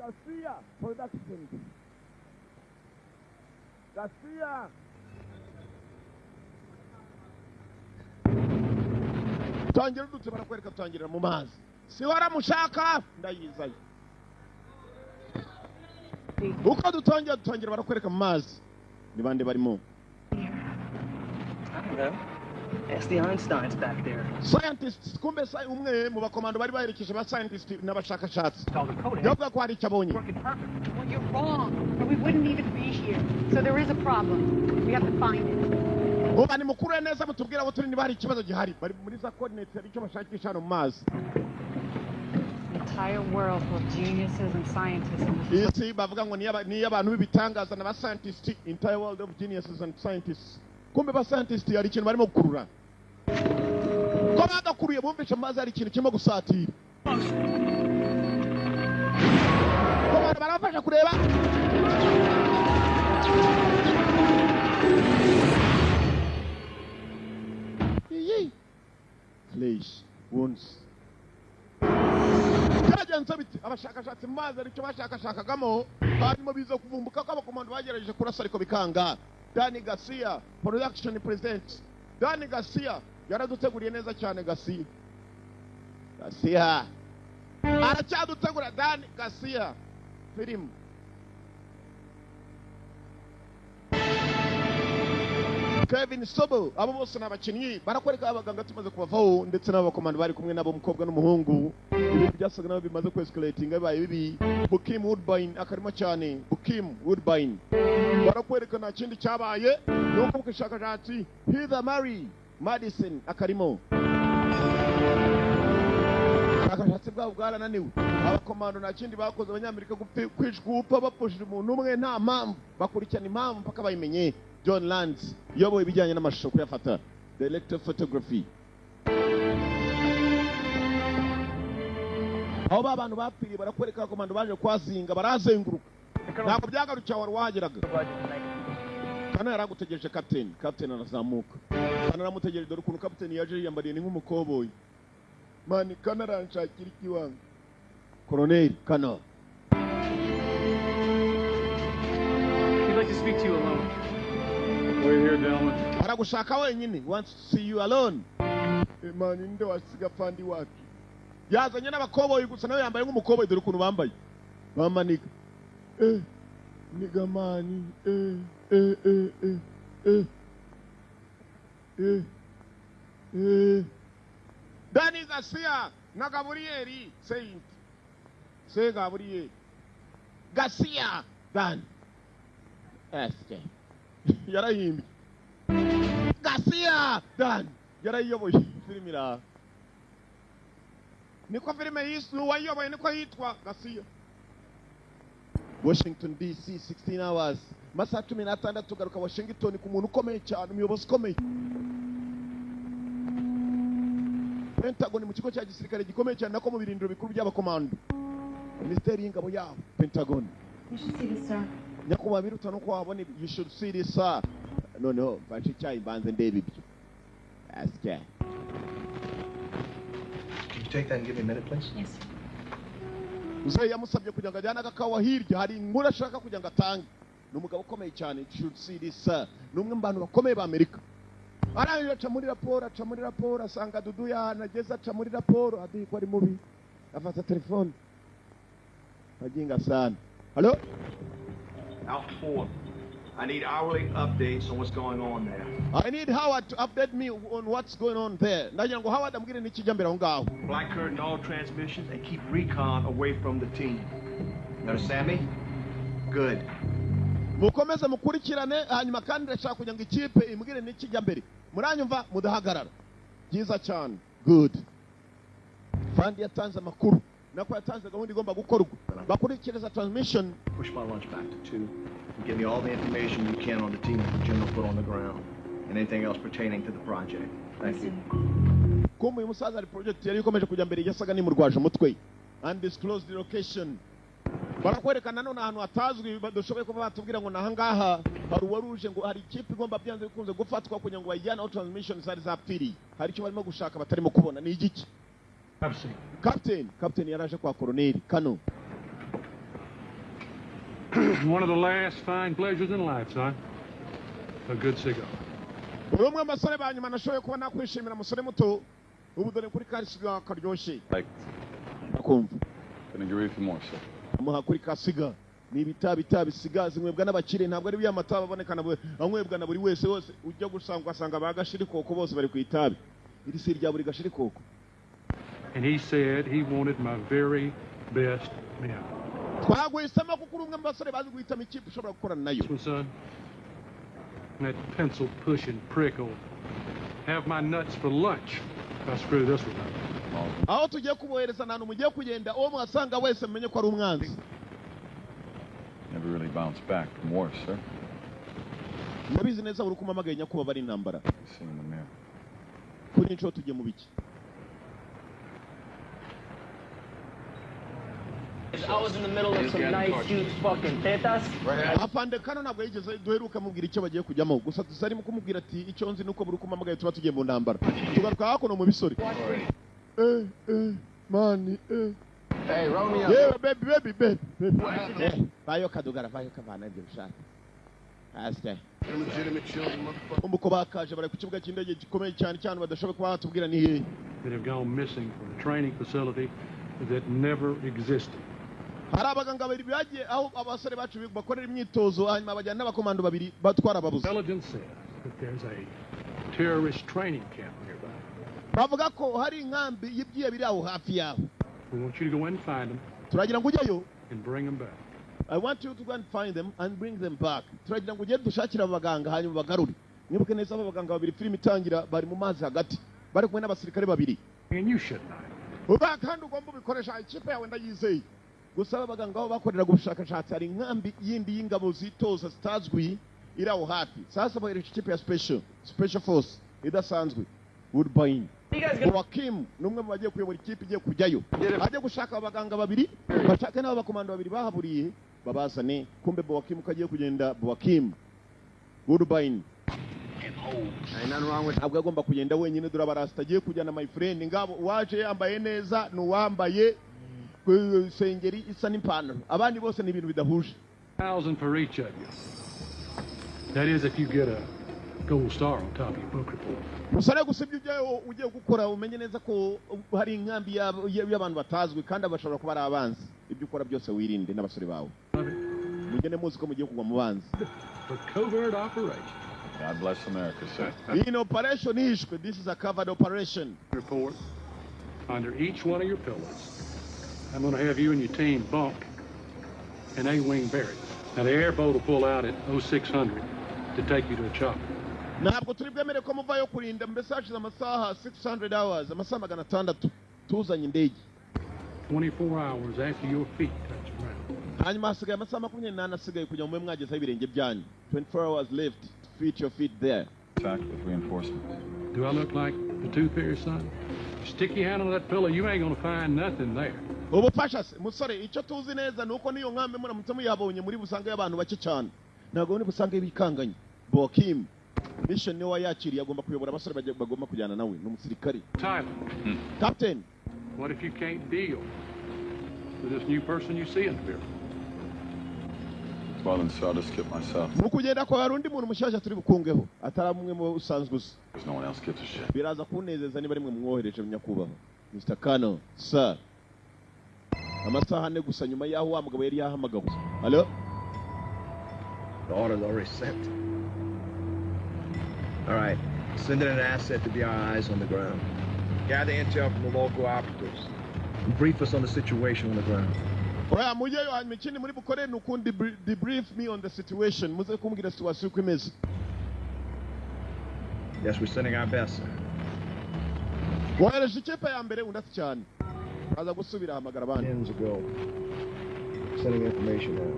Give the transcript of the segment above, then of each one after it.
Garcia Production. Garcia. Tangira dutse barakwereka tutangirira mu mazi. Si waramushaka ndayizayo. Uko dutangira barakwereka mu mazi. Ni bande barimo? Ask the Einsteins back there. Scientists, kumbe sai umwe mu bakomando bari baherekeje ba scientists n'abashakashatsi. Yavuga ko hari icyabonye. Well, you're wrong. Or we wouldn't even be here. So there is a problem. We have to find it. Uba ni mukuru neza mutubwira abo turi niba hari ikibazo gihari. Bari muri za coordinates icyo bashakisha no mu mazi. The entire world full of geniuses and scientists. Isi bavuga ngo ni abantu bibitangaza n'aba scientists, entire world of geniuses and scientists. Kumbe ba scientists yari ikintu barimo gukurura. Ko bagakuruye bumvisha mazi ari ikintu kirimo gusatira. Ko barafasha kureba. Flesh wounds. Kajanza biti abashakashatsi mazi ari cyo bashakashakagamo hanyuma bizo kuvumbuka ko abakomando bagerageje kurasa ariko bikanga. Danny Garcia Production presents. Danny Garcia yaraduteguriye neza cyane Garcia. Aracyadutegura Danny Garcia film. Kevin Sobo abo bose n'abakinnyi barakwereka abaganga tumaze kubavaho ndetse n'abakomando bari kumwe nabo umukobwa n'umuhungu. Ibintu byasaga naho bimaze escalating bibaye bibi. Bukim Woodbine akarimo cyane. Bukim Woodbine barakwereka nta kindi cyabaye nuko ukishakashatsi Heather Mary Madison akarimo. Akashatsi bwabo bwarananiwe. Abakomando nta kindi bakoze abanyamerika kwishgupa bapushije umuntu umwe nta mpamvu bakurikirana impamvu mpaka bayimenye. John Lands yoboye ibijyanye n'amashusho kuyafata. Director photography. Aho abantu bapfiriye barakwereka abakomando baje kwazinga barazenguruka. Ntabwo byagarukiye wari wahageraga. Kana yaragutegereje captain arazamuka. Kana aramutegereje dore ukuntu captain yaje yambariye ni nk'umukoboyi. Mani kana aranshakira ikiwanga. Colonel Kana. We'd like to speak to you alone. We're here, gentlemen. Aragushaka wenyine. Wants to see you alone. Mani nde wasiga fandi wake. Yazanye n'abakoboyi gusa nawe yambaye nk'umukoboyi dore ukuntu bambaye. Bamaniga. Niga mani. Danny Garcia na Gabrieli Saint. Say Gabriel. Garcia Dan. Eske. Yarayimbi. Garcia Dan. Yarayoboye filmira. Niko filime yisu wayoboye niko yitwa Garcia. Washington DC 16 hours. Masaha 16 tugaruka Washington ku muntu ukomeye cyane umuyobozi ukomeye. Pentagon mu kigo cya gisirikare gikomeye cyane nako mu birindiro bikuru by'abakomando. Ministeri y'ingabo yabo Pentagon. You should see this, sir. Nyakuba biruta no kwabona you should see this sir. No, bashi cyayi banze ndebe ibyo. Aske. Can you take that and give me a minute, please? Yes, sir. Uzaye yamusabye kugira ngo ajyana agakawa hirya hari inkuru ashaka kugira ngo atange. Ni umugabo ukomeye cyane you should see this sir. Ni umwe mu bantu bakomeye ba Amerika. Arangije aca muri raporo asanga Dudu yanageze aca muri raporo adi ko ari mubi. Afata telefone. Aginga sana. Hello? Out 4. I need hourly updates on what's going on there. I need Howard to update me on what's going on there. Ndagira ngo Howard amugire n'ikijya mbere aho ngaho. Black curtain all transmissions and keep recon away from the team. You understand me? Good. Mukomeze mukurikirane hanyuma kandi ndashaka kugira ngo ikipe imugire n'ikijya mbere. Muranyumva mudahagarara. Byiza cyane. Good. Fandi yatanze amakuru. Nako yatanze gahunda igomba gukorwa. Bakurikireza transmission. Push my lunch back to 2 and give me all the information you can on the team that Jim will put on the ground and anything else pertaining to the project. Thank you. Kumwe uyu musaza ari project yari ikomeje kujya mbere yasaga nimurwaje umutwe. Undisclosed location. Barakwerekana none ahantu hatazwi badushoboye kuba batubwira ngo nahangaha hari waruje ngo hari ikipe igomba byanze bikunze gufatwa kugira ngo bayijyane out transmission zari zapfiri. Hari icyo barimo gushaka batarimo kubona ni igiki? Captain yaraje kwa Colonel Kano. One of the last fine pleasures in life, son. A good cigar. Urumwe amasore banyuma nashoboye kuba nakwishimira musore muto ubu dore kuri kasiga karyoshye Like, akumva can I give you a few more, sir? amuha kuri kasiga ni ibitabi siga zinywebwa n'abakire ntabwo ari byamata babonekana anywebwa na buri wese wose ujya gusanga asanga bagashiri koko bose bari ku itabi iri si rya buri gashiri koko. And he said he wanted my very best men. Twagwisema kuko urumwe amasore bazi guhitamo ikipe ushobora gukorana nayo. So, son, that pencil pushing prick will have my nuts for lunch if I screw this one up. Aho tugiye kubohereza nanu mugiye kugenda uwo mwasanga wese menye ko ari umwanzi. Never really bounced back from war, sir. Nabizi neza uri kumamagaye nyakuba bari intambara. Seen in the mirror. Kuri inshuro tugiye mu biki. I was in the middle of some nice, huge fucking tetas. Afande kano ntabwo yigeze duheruka mubwira icyo bagiye kujyamo gusa tuzarimo kumubwira ati icyo nzi nuko buri kumamagaye tuba tugiye mu ntambara tugaruka hakuno mu bisori. Mani Hey, roll me up. yeah baby bayo kadugara bayo kavana ibyo bishaka aste Illegitimate children, motherfucker. umuko bakaje bari ku kibuga cy'indege gikomeye cyane cyane badashoboye kuba batubwira ni hehe That have gone missing from a training facility that never existed. hari abaganga babiri bagiye aho abasore bacu bakorera imyitozo hanyuma bajyana n'abakomando babiri batwara ababuze. Intelligence says that there's a terrorist training camp nearby. bavuga ko hari inkambi y'ibyiye biri aho hafi yaho. We want you to go in and find them turagira ngo ujyayo. and bring them back. I want you to go and find them and bring them back. turagira ngo ugende dushakire abaganga hanyuma bagarure. mwibuke neza abaganga babiri filime itangira bari mu mazi hagati bari kumwe n'abasirikare babiri. And you should know. uba kandi ugomba ubikoresha ikipe yawe ndayizeye. gusa abaganga aho bakoreraga ubushakashatsi hari inkambi yindi y'ingabo zitoza zitazwi iri aho hafi. sasa bohereje ikipe ya special force idasanzwe Woodbine. Joaquim n'umwe mu bagiye kuyobora ikipe igiye kujyayo ajya gushaka abaganga babiri bashaka n'abo bakomando babiri bahaburiye babazane kumbe Joaquim kagiye kugenda Joaquim Woodbine Ain't nothing wrong with ntabwo agomba kugenda wenyine dore abarasta agiye kujyana my friend ngabo waje yambaye neza n'uwambaye sengeri isa n'ipantaro abandi bose ni ibintu bidahuje. 1,000 for each of you. That is if you get a gold star on top of your book report. musare gusa ibyo ugiye gukora umenye neza ko hari inkambi y'abantu batazwi kandi bashobora kuba ari abanzi. ibyo ukora byose wirinde n'abasore bawe mugende muzi ko mugiye kugwa mu banzi. For covert operation. God bless America, sir. in operation ishwe this is a covered operation. Report. Under each one of your pillows, I'm going to have you and your team bunk an A-wing buried. Now the airboat will pull out at 0600 to take you to a chopper. ntabwo turi bwemere ko muvayo kurinda mbese hashize amasaha 600 hours amasaha 600 tuzanye indege 24 hours after your feet touch ground. hanyuma hasigaye amasaha 28 asigaye kugira ngo mube mwagezeho ibirenge byanyu. 24 hours left to fit your feet there. Attack with reinforcements. Do I look like the tooth fairy, son? Stick your hand on that pillow, you ain't going to find nothing there. ubufasha se musore icyo tuzi neza nuko niyo nkambi muramutse muyabonye muri busange y'abantu bake cyane ntabwo muri busange bikanganye. Joaquim mission niwe yakiriye agomba kuyobora abasore bagomba kujyana nawe n'umusirikare. Tyler, Captain what if you can't deal with this new person you see in the mirror? Well, then, sir, I'll just skip myself. mu kugenda kwa hari undi muntu mushyashya turi bukungeho atari umwe mu usanzwe usa. Because no one else gives a shit. biraza kunezeza niba rimwe mwohereje nyakubahwa Mr. Kano sir. amasaha ane gusa nyuma y'aho wa mugabo yari yahamagawe. Hello? The order's already sent. All right. Send in an asset to be our eyes on the ground. Gather intel from the local operatives. And brief us on the situation on the ground. oya mujeyo hanyuma ikindi muri bukore ni ukundi debrief me on the situation muze kumbwira situation uko imeze. Yes, we're sending our best, sir. wohereje ikipe ya mbere undasi cyane aza gusubira ahamagara abandi. Minutes ago. Sending information now.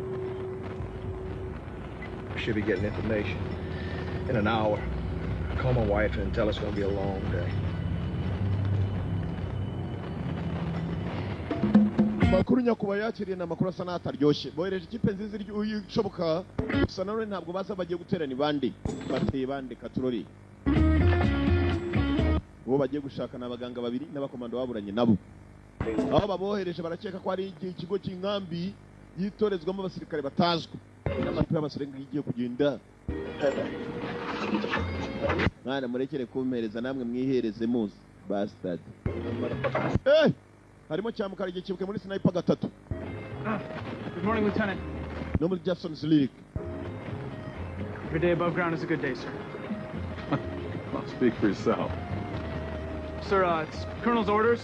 We should be getting information in an hour. Call my wife and tell us it's going to be a long day. amakuru nyakuba yakiriye ni amakuru asa n'ataryoshye. bohereje ikipe nziza ishoboka gusa nanone ntabwo baza bagiye guterana ibandi bateye bande katurori. uwo bagiye gushaka ni abaganga babiri n'abakomando baburanye nabo. aho babohereje barakeka ko ari ikigo cy'inkambi yitorezwamo abasirikare batazwi ikipe y'abasore ngiye kugenda mwana murekere kumpereza namwe mwihereze muzi bastard harimo cyamukara igihe kibuke muri sniper gatatu. Good morning, Lieutenant. No muri Jackson's Lyric. Every day above ground is a good day, sir. Well, speak for yourself. Sir, it's Colonel's orders.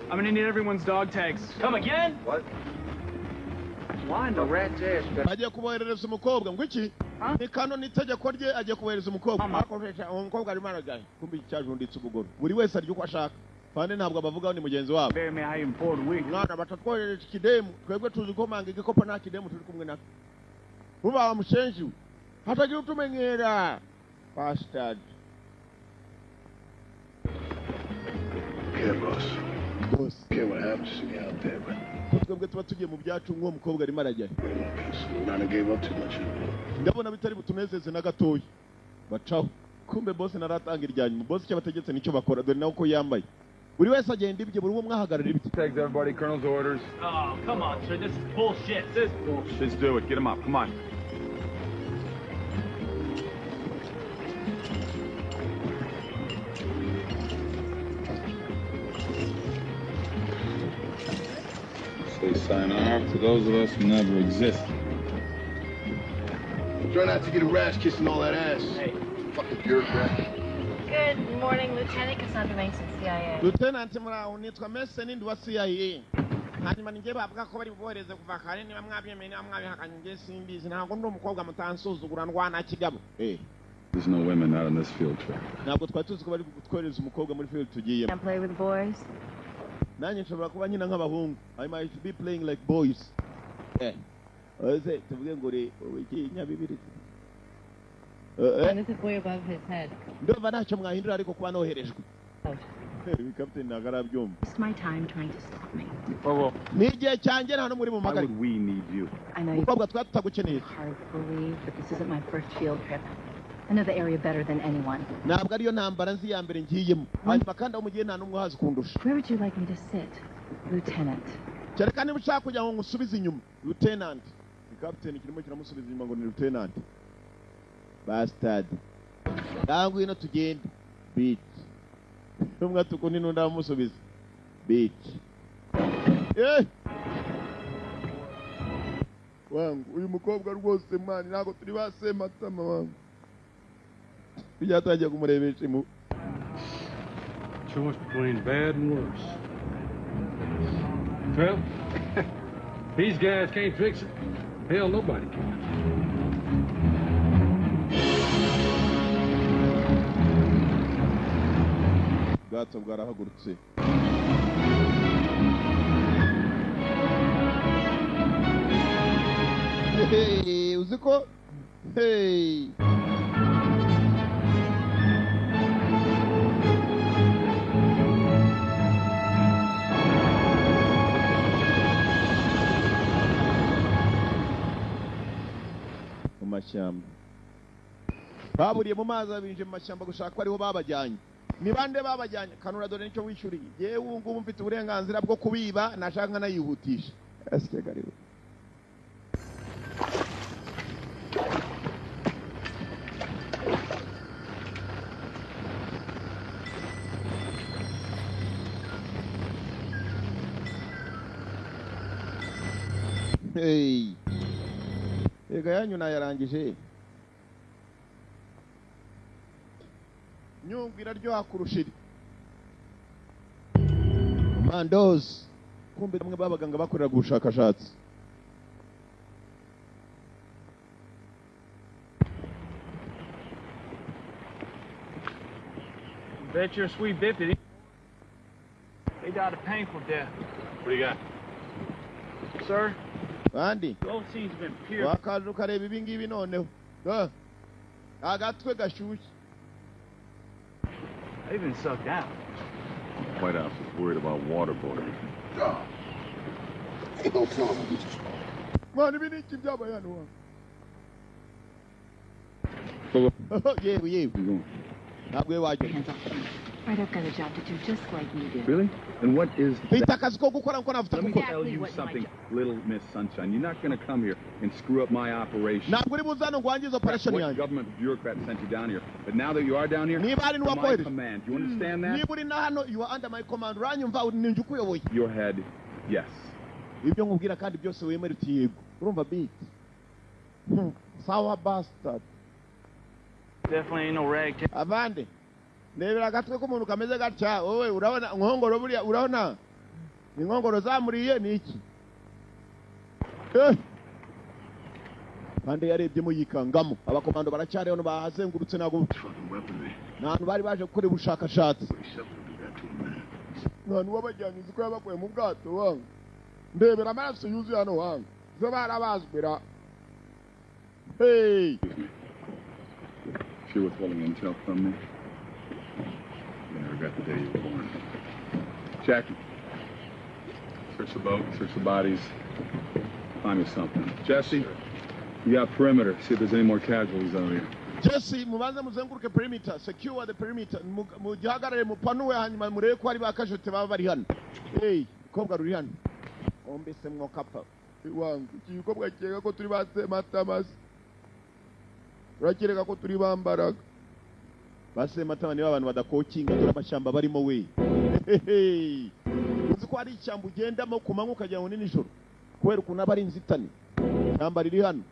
I'm gonna need everyone's dog tags. Come again? What? Why in the rat's ass? Agiye kuboherereza umukobwa ngo iki? Ni kano nitegeko rye agiye kuboherereza umukobwa. Akoresha umukobwa ari maragaye. Kumbi cyajunditse ubugoro. Buri wese aryo uko ashaka. Kandi ntabwo abavugaho ni mugenzi wabo. Bear me how important we. Mwana batatwohereje ikidemu. Twebwe tuzi ko manga igikopo nta kidemu turi kumwe nako. Buba wamushenji. Hatagira utumenyera. Bastard. Yeah, boss. Boss. Care what happens to me out there, but twebwe tuba tugiye mu byacu nk'uwo mukobwa arimo arajya. Nana gave up too much. Ndabona bitari butunezeze na gatoya. Bacaho. Kumbe boss naratanga iryanyuma. Boss cyo bategetse nicyo bakora dore nawe ko yambaye. Buri wese agenda ibye buri umwe mwahagarara ibye. Tags everybody, Colonel's orders. Oh, come on, sir. This is bullshit. This is bullshit. Let's do it. Get him up. Come on. Say sayonara to those of us who never existed. Try not to get a rash kissing all that ass. Hey. Fucking bureaucrat. Good morning, Lieutenant Cassandra Mason, CIA. Lieutenant Muraho nitwa Mason ndi wa CIA. Hanyuma ninge bavuga ko bari bubohereze kuva kare niba mwabyemeye niba mwabihakanye nge simbizi ntabwo ndi umukobwa mutansuzugura ndwana kigabo. There's no women out on this field trip. Ntabwo twari tuzi ko bari gutwereza umukobwa muri field tugiye. Can't play with boys? Nanjye nshobora kuba nyina nk'abahungu. I might be playing like boys. Oze tuvuge ngo re iki nyabibiri. And this is way above his head. Ndumva ntacyo mwahindura ariko kuba noherejwe. Captain nagarabyumva. It's my time trying to stop me. Ni igihe cyanjye nta muri mu Why magari. would we need you? I know you're Umukobwa twatagukeneye. hard to believe, but this isn't my first field trip. I know the area better than anyone. Ntabwo ariyo ntambara nzi ya mbere ngiyemo. Hanyuma kandi aho mugiye nta n'umwe hazi kundusha. Where would you like me to sit, Lieutenant? Cyereka niba ushaka kugira ngo ngusubize inyuma. Lieutenant. Captain kirimo kiramusubiza inyuma ngo ni Lieutenant. Bastard. Ntabwo ino tugenda. Bitch. Umwe tukuni nunda musubiza. Bitch. Wangu uyu mukobwa rwose mani ntabwo turi base matama wangu. Bijyatangiye kumurebesha mu. Choice between bad and worse. Well, these guys can't fix it. Hell, nobody can. Ubwato bwarahagurutse. Hey, uzi ko? Hey. Mu mashyamba. Baburiye mu mazi abinje mu mashyamba gushaka ko ariho babajyanye. Ni bande babajyanye? Kanura dore nicyo wishyuriye. Yewe ubu ngubu mfite uburenganzira bwo kubiba nashaka nayihutisha. Asike gariwe. Hey. Ega yanyu nayarangije. Nyungu iraryoha kurushiri. Mandos. Kumbe bamwe babaganga bakorera gushakashatsi. Bet you're a sweet bippity. They died a painful death. What do you got? Sir, Bandi. both scenes have been pure. Wakaje ukareba ibi ngibi noneho. Agatwe gashyushye. They've been sucked out. White House is worried about waterboarding. Ain't no problem. Mwana ibi ni iki byabaye hano wa? Yewe. Ntabwo wajya. Hands off me. Right, I've got a job to do just like you did. Really? And what is Bita that? akazi ko gukora nko navuta Let me gukora. tell you something, little Miss Sunshine. You're not going to come here and screw up my operation. Ntabwo uri buzano ngwangiza operation What yanjye. government bureaucrat sent you down here? But now that you are down here, Niba ari under my nuwakohereje. command. Do you understand that? Niba uri na hano you are under my command. Uranyumva ninjye ukuyoboye. Your head, yes. Ibyo nkubwira kandi byose wemera uti yego. Urumva beat. Sawa bastard. Definitely ain't no rag. Abande. Ndebera agatwe k'umuntu kameze gatya. Wowe urabona nkongoro buriya urabona? Ni nkongoro zamuriye ni iki? Kandi yarebyemo yikangamo. Abakomando baracyari hano bahazengurutse nago. Nanu bari baje gukora ubushakashatsi. Nanu wabajyanye uko yabakuye mu bwato wangu. Ndebera amaraso yuzuye hano wangu. Zo barabazbira. Hey! If you're withholding intel from me, you never got the day you were born. Jackie, search the boat, search the bodies, find me something. Jesse, you got perimeter. See if there's any more casualties out here. Jesse, mubanza muzenguruke perimeter, secure the perimeter. Mugihagarare mupanuwe hanyuma murebe ko ari bakajute baba bari hano. Hey, kobwa ruri hano. Ombese mwokapa. Wangu, kikobwa cyega ko turi base matamasi. Urakireka ko turi bambaraga. Base matama ni abantu badakokinga dore amashamba barimo we. Uzi ko ari icyambu ugendamo kumanywa ukajya ngo ni nijoro. Kubera ukuntu aba ari inzitane. Cyamba riri hano.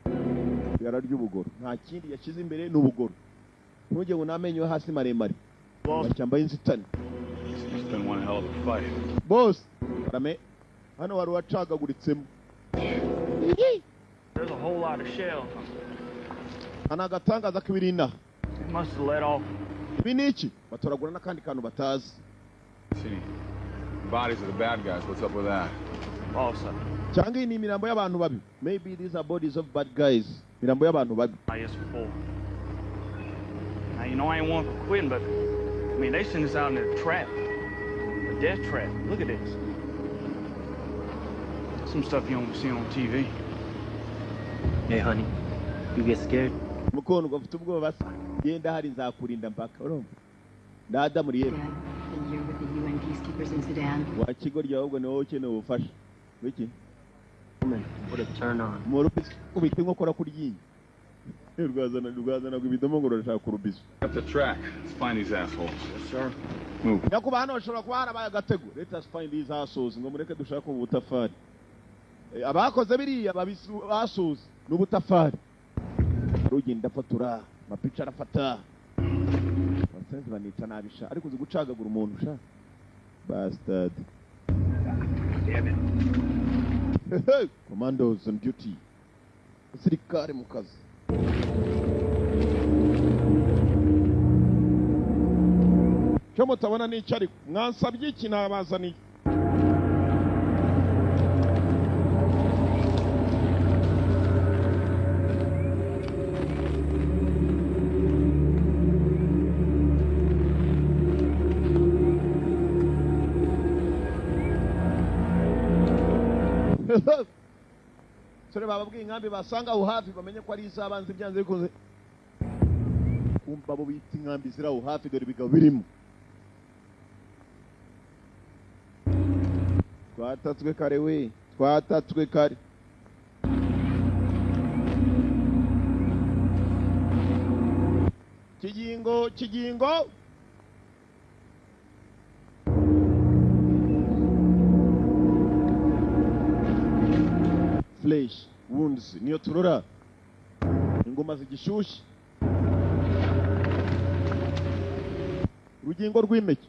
Yararya ubugoro. Nta kindi yashize imbere n'ubugoro. Ntujye ngo namenyo hasi maremare. Cyamba y'inzitane. It's been one hell of a fight. Boss, Rame. Hano wari wacagaguritsemo. There's a whole lot of shells. Anagatangaza kibirina. It must have let off. Ibiniki batoragura nakandi kantu batazi. See, bodies of the bad guys. What's up with that? Also. Cyangwa ni imirambo y'abantu babi. Maybe these are bodies of bad guys. Mirambo y'abantu babi. I guess before. Now you know I ain't one for quitting, but I mean they send us out in a trap, a death trap. Look at this. Some stuff you don't see on TV. Hey, honey, you get scared? Mukono gafite ubwoba basa. Yenda hari nzakurinda mpaka. Urumva? Dada muri yebo. The year with the UN peacekeepers in Sudan. Wa kigo rya ahubwo ni wowe ukeneye ubufasha. Wiki? Put a turn on. Morupisi kubita inkokora kuri yinyi. Rwazana kubidomo ngo rashaka kurubisa. Up the track. Let's find these assholes. Yes, sir. Move. Yakuba hano bashobora kuba harabaye agatego. Let us find these assholes ngo mureke dushaka mu butafari. Abakoze biriya babasuza n'ubutafari. Rugenda fatura, mapicha arafata. Basenze banica nabisha ariko uzi gucagagura umuntu sha. Bastard. Damn it. Commandos on duty. Sirikare mu kazi. Cyo mutabona n'icyo ariko mwansabye iki nabazaniye. Sore bababwiye inkambi basanga aho hafi bamenye ko ari izabanze byanze bikoze. Kumva bo bita inkambi zira aho hafi dore bigabo birimo. Twatatswe kare we, twatatswe kare. Kigingo. Flesh, wounds, niyo turora. Ingoma zigishyushye. Rugingo rw'imeke.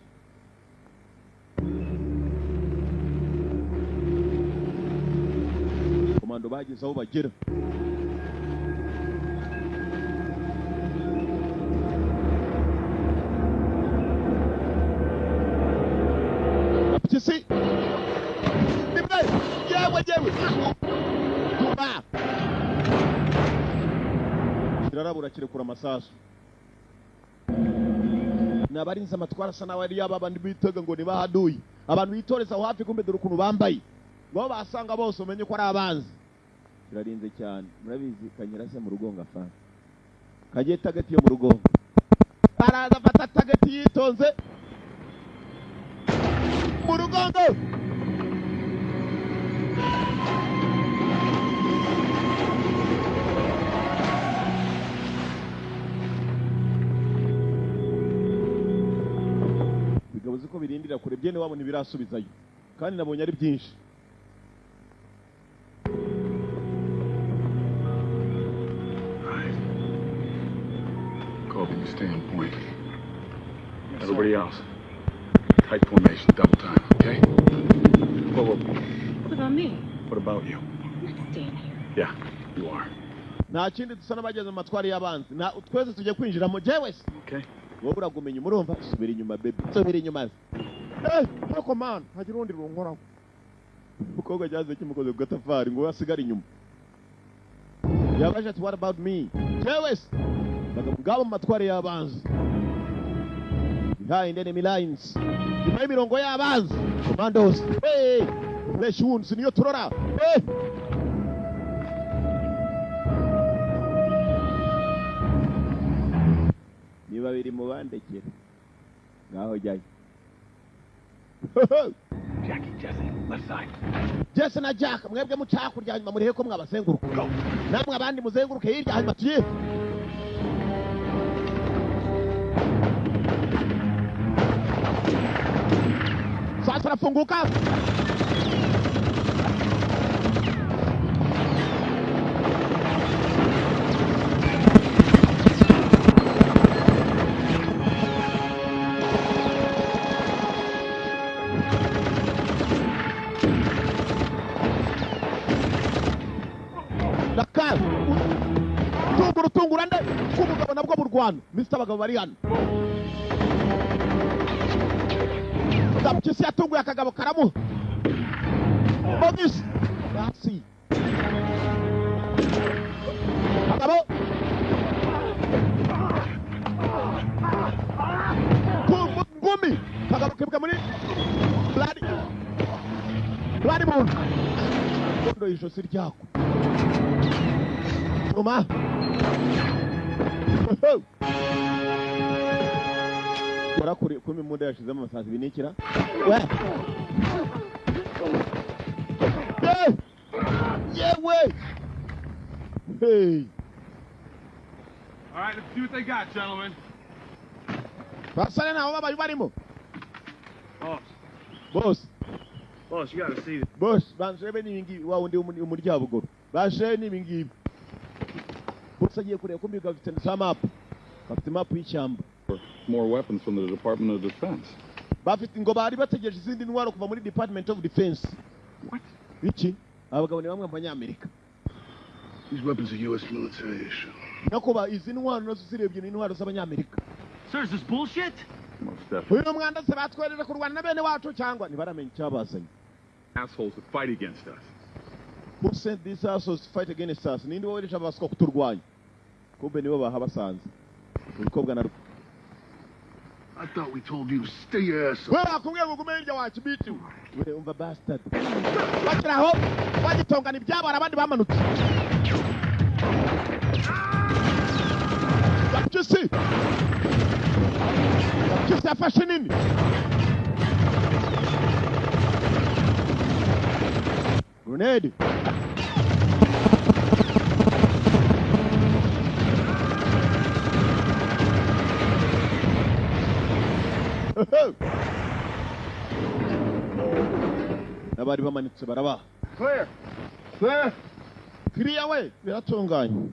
Komando bageze aho bagera. Apitisi. Nimbe, yewe. Tuba. Kirarabura kirekura amasasu. Nabarinze amatwara sana wari yababandi bitega ngo nibahaduye. Abantu bitoreza aho hafi kumbe dore ukuntu bambaye. Ngo basanga bose umenye ko ari abanzi. Kirarinze cyane. Murabizi kanyirase mu rugonga fa. Kagiye tageti yo mu rugonga. Araza fata tageti yitonze. wirira kure byene wabo ntibirasubizayo kandi nabonye ari byinshi. Colby, you stay on point. Everybody else, tight formation, double time, okay? Whoa. What about me? What about you? I'm not staying here. Yeah, you are. Nta kindi dusana bageze mu matwari y'abanzi. Na twese tujye kwinjira mu jewes. Okay. Wowe uragumenya umurumva subira inyuma baby. Subira inyuma. Ariko man, hagira undi runkoraho. Ukobwa cyaze kimukoze gatafari ngo yasigara inyuma. Yabaje ati what about me? Jewes. Bagabo mu matwari y'abanzi. Behind enemy lines. Nyuma y'imirongo y'abanzi. Commandos. Hey! Flesh wounds niyo turora. Hey! Niba biri mu bandekera. Ngaho jyayo. Jackie, Jesse, left side. Jesse na Jack, mwebwe mucakurya hanyuma murihe ko mwabazenguruka. Namwe abandi muzenguruke hirya hanyuma tuye. Sasa nafunguka. Dakar. Tungurande kumugabo nabwo mu Rwanda. Mr. Bagabo bari hano. Kisi yatunguye akagabo karamu. Bogis. Merci. Akagabo. Gumi. Akagabo kibwa muri. Bloody moon. Kondo ijosi ryako. Roma. Kuri kumi muda yashizemo amasazi binikira. Yeah, wait. Hey. All right, let's see what they got, gentlemen. Basale na baba barimo. Boss, Boss, you gotta see this. Boss, banjebe n'ibingi wa undi umuryabugoro. Bashe n'ibingi. Boss agiye kureba ko mbiga bafite map. Bafite map y'ishyamba. More weapons from the Department of Defense. Bafite ngo bari bategereje izindi ntwaro kuva muri Department of Defense. What? Iki? Abagabo ni bamwe mu banyamerika. These weapons are U.S. military issue. Nakuba izi ntwaro nazo zirebye ni ntwaro z'abanyamerika. Sir, is this bullshit? Most definitely. Uyu mwanda se batwereje kurwana na bene wacu cyangwa ntibaramenye icyabazanye. Assholes that fight against us. Who sent these assholes to fight against us? Ninde wohereje abaswa kuturwanya? Kumbe nibo bahabasanze. Ubukobwa na I thought we told you to stay your ass up. wewe akubwiye ngo gume hirya wacu bitu. Wewe umva bastard. Bakiraho bagitongana ibyabo abandi bamanutse. Bakisi. Bakisi afashe nini? Grenade. Nabari bamanitse baraba. Clear. Clear. Clear way. Biratunganye.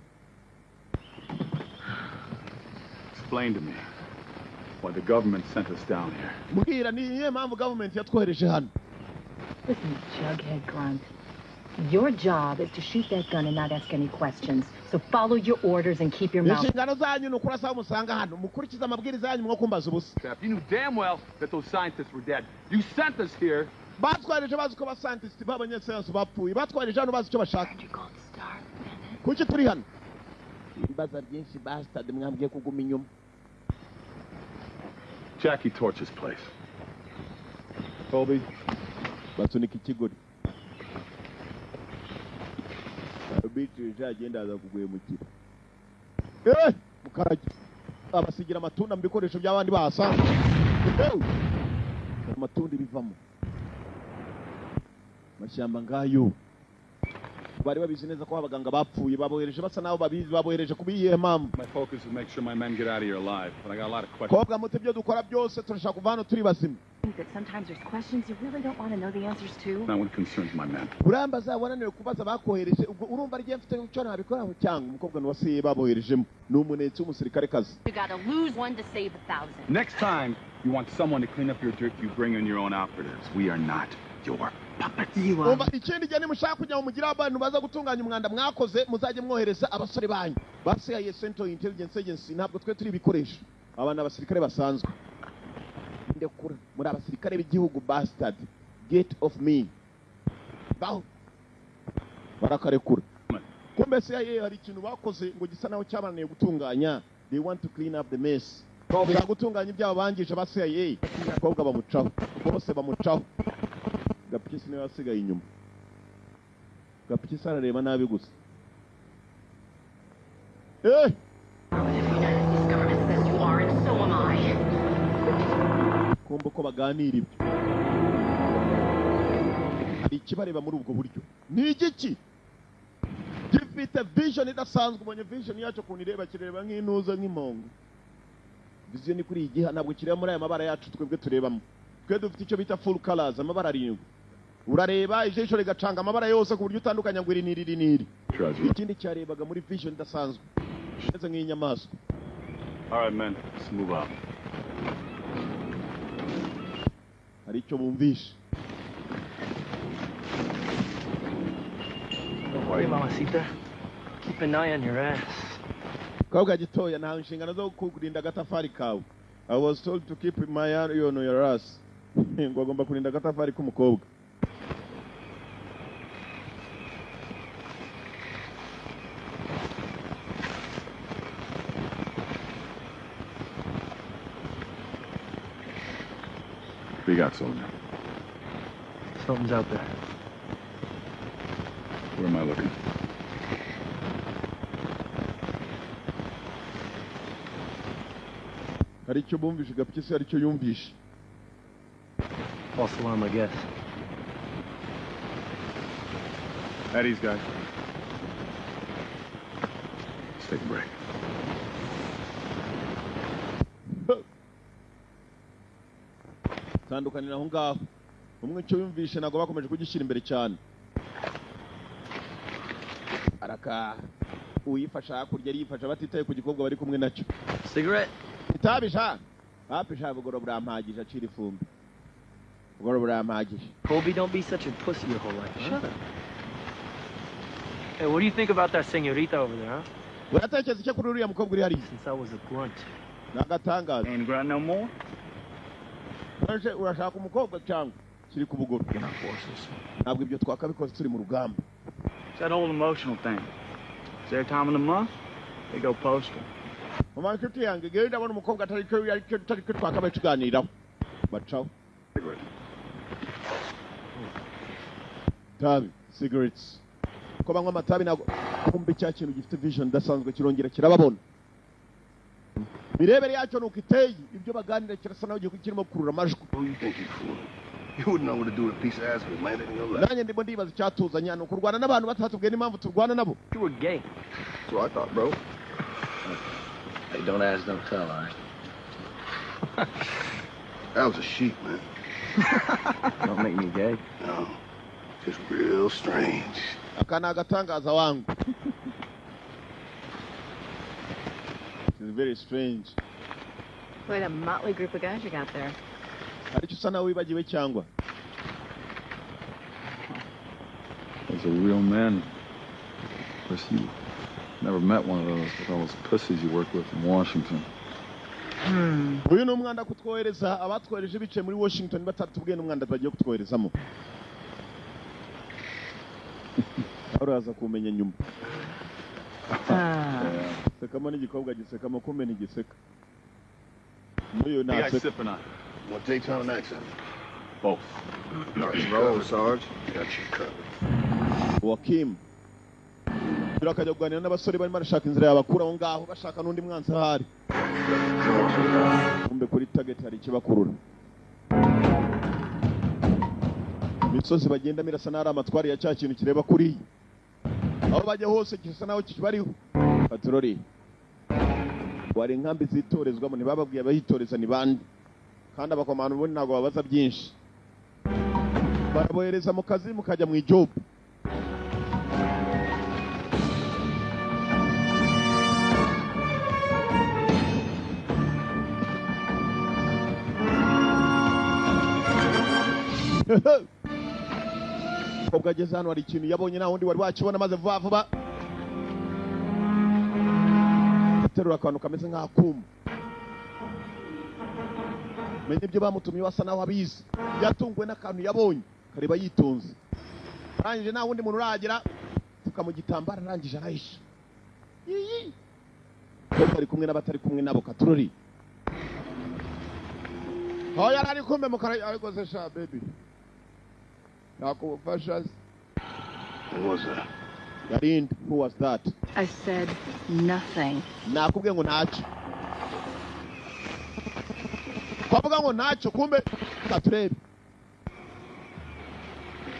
Explain to me why the government sent us down here. Mbwira ni iyihe mpamvu government yatwohereje hano? Listen, Jughead Grunt. Your job is to shoot that gun and not ask any questions. So follow your orders and keep your mouth. Inshingano zanyu nukurasa musanga hano. Mukurikiza amabwiriza yanyu mwo kumbaza ubusa. Chap, you knew damn well that those scientists were dead. You sent us here. Batwareje bazi ko ba scientists b'abanyasayansi bapfuye. Batwareje hano bazi icyo bashaka. Gold Star, Bennett. Kuki turi hano? Imbaza byinshi bastard mwambwiye kuguma inyuma. Jackie torches place. Colby. Basunika ikigori. Bityo jagenda aza kuguhemukira. Mukarage. Abasigira amatunda mu bikoresho by'abandi bahasanga. Amatunda bivamo. Mashyamba ngayo. Bari babizi neza ko abaganga bapfuye babohereje basa naho babizi babohereje kubiye mpamvu. My focus is to make sure my men get out of here alive, but I got a lot of questions. Kobwa muti byo dukora byose turashaka kuva hano turi bazima. that sometimes there's questions you really don't want to know the answers to. Not what concerns my men. urambaza wananiwe kubaza bakohereje urumva ari mfite icyo nabikoraho cyangwa umukobwa n'uwasiye baboherejemo n'umunetse w'umusirikare kazi. You gotta lose one to save 1,000. Next time you want someone to clean up your dirt, you bring in your own operatives. We are not your puppets. umva ikindi gihe nimushaka kujya mugira abantu baza gutunganya umwanda mwakoze muzajye mwohereza abasore banyu basiye Central Intelligence Agency ntabwo twe turi bikoresha abana abasirikare basanzwe ndekura muri abasirikare b'igihugu bastard get off me baho barakarekura kumbe se hari ikintu bakoze ngo gisa naho cyabananiye gutunganya they want to clean up the mess bashaka gutunganya ibyabo bangije ba CIA abakobwa bamucaho bose bamucaho Gapikisi niwe wasigaye inyuma Gapikisi arareba nabi gusa kumva ko baganira ibyo hari ikibareba muri ubwo buryo ni igiki gifite vision idasanzwe ubonye vision yacu ukuntu ireba kireba nk'intuza nk'impongo vision kuri iyi gihe ntabwo kireba muri aya mabara yacu twebwe turebamo twe dufite icyo bita full colors amabara arindwi urareba ijisho rigacanga amabara yose ku buryo utandukanya ngo iri niri ikindi cyarebaga muri vision idasanzwe ndetse nk'inyamaswa. All right, man, let's move on. hari icyo bumvishe. Don't worry, Mamacita. Keep an eye on your ass. Kawga gitoya nta nshingano zo kukurinda agatafari kawe. I was told to keep my eye on your ass. Ngo agomba kurinda agatafari k'umukobwa. What you got, soldier? Something's out there. Where am I looking? Hari icyo bumvishe Gapikisi hari icyo yumvishe. False alarm, I guess. Eddie's guy. Let's take a break. Tandukanira aho ngaho umwe icyo yumvishe ntabwo bakomeje kugishyira imbere cyane araka uyifasha kurya yifasha batitaye ku gikobwa bari kumwe nacyo. Cigarette? Itabisha hapisha bugoro burampagije acira ifumbi bugoro burampagije. Colby, don't be such a pussy your whole life. Huh? Shut up. Hey, what do you think about that señorita over there, huh? Uratekereza icyo kuri uriya mukobwa uri hariya? Since I was a grunt. Nagatangaza. Ain't grunt no more? Urashaka umukobwa cyangwa kiri ku bugoro? Ntabwo ibyo twakabikoze turi mu rugamba. It's that whole emotional thing. It's their time of the month, they go postal. Mama nshuti yange genda ndabona umukobwa atari ko twakabaye tuganiraho bacaho. Tabi cigarettes ko banywa amatabi ntabwo kumbe cya kintu gifite vision idasanzwe kirongera kirababona. Mirebere yacyo nuko iteye ibyo baganira kirasa naho kirimo kurura amajwi. Who you think you fool? You wouldn't know what to do with a piece of ass with landed in your lap. Nanjye ndimo ndibaza icyatuzanya no kurwana n'abantu batatubwiye n'impamvu turwana nabo. You were gay. So I thought, bro. Hey, don't ask, don't tell, all right? That was a sheep, man. Don't make me gay. No, just real strange. Akana agatangaza wangu. It's very strange. Quite a motley group of guys you got there. Hari icyo usa nawe wibagiwe cyangwa? Those are real men. Of course, you never met one of those with all those pussies you work with in Washington. Uyu ni umwanda kutwohereza abatwohereje bicaye muri Washington batatubwiye n'umwanda bagiye kutwoherezamo. Uraza kumenya nyuma. Sekamo n'igikobwa gisekamo kumbe n'igiseka. Muyo naseka. Want to take time and accent? Both. Roll, Sarge. Got you covered. Joaquim. Turakajya kuganira n'abasore barimo barashaka inzira yabakura aho ngaho bashaka n'undi mwanzi ahari. Kumbe kuri target hari ikibakurura. Imisozi bagenda mirasa n'ari amatwari ya cya kintu kireba kuri. Aho bajya hose kirasa naho kibariho. Patroli. Wari nkambi zitorezwamo ntibababwiye abahitoreza ni bande. kandi abakomando ubundi ntabwo babaza byinshi, barabohereza mu kazi mukajya mu ijob. Kobwa ageze hano hari ikintu yabonye nta wundi wari wakibona, maze vuba vuba aterura akantu kameze nk'akuma. Menye ibyo bamutumye wasa naho abizi, yatunguwe n'akantu yabonye kareba yitonze. Arangije nta wundi muntu uragira, fuka mu gitambaro arangije arahisha. Kobwa ari kumwe n'abatari kumwe nabo katurori. Hoya ari kumwe mu kara ariko se sha baby. Who was that? Yarind, who was that? I said nothing. Nakubwiye ngo ntacyo. Kwavuga ngo ntacyo kumbe katurebe.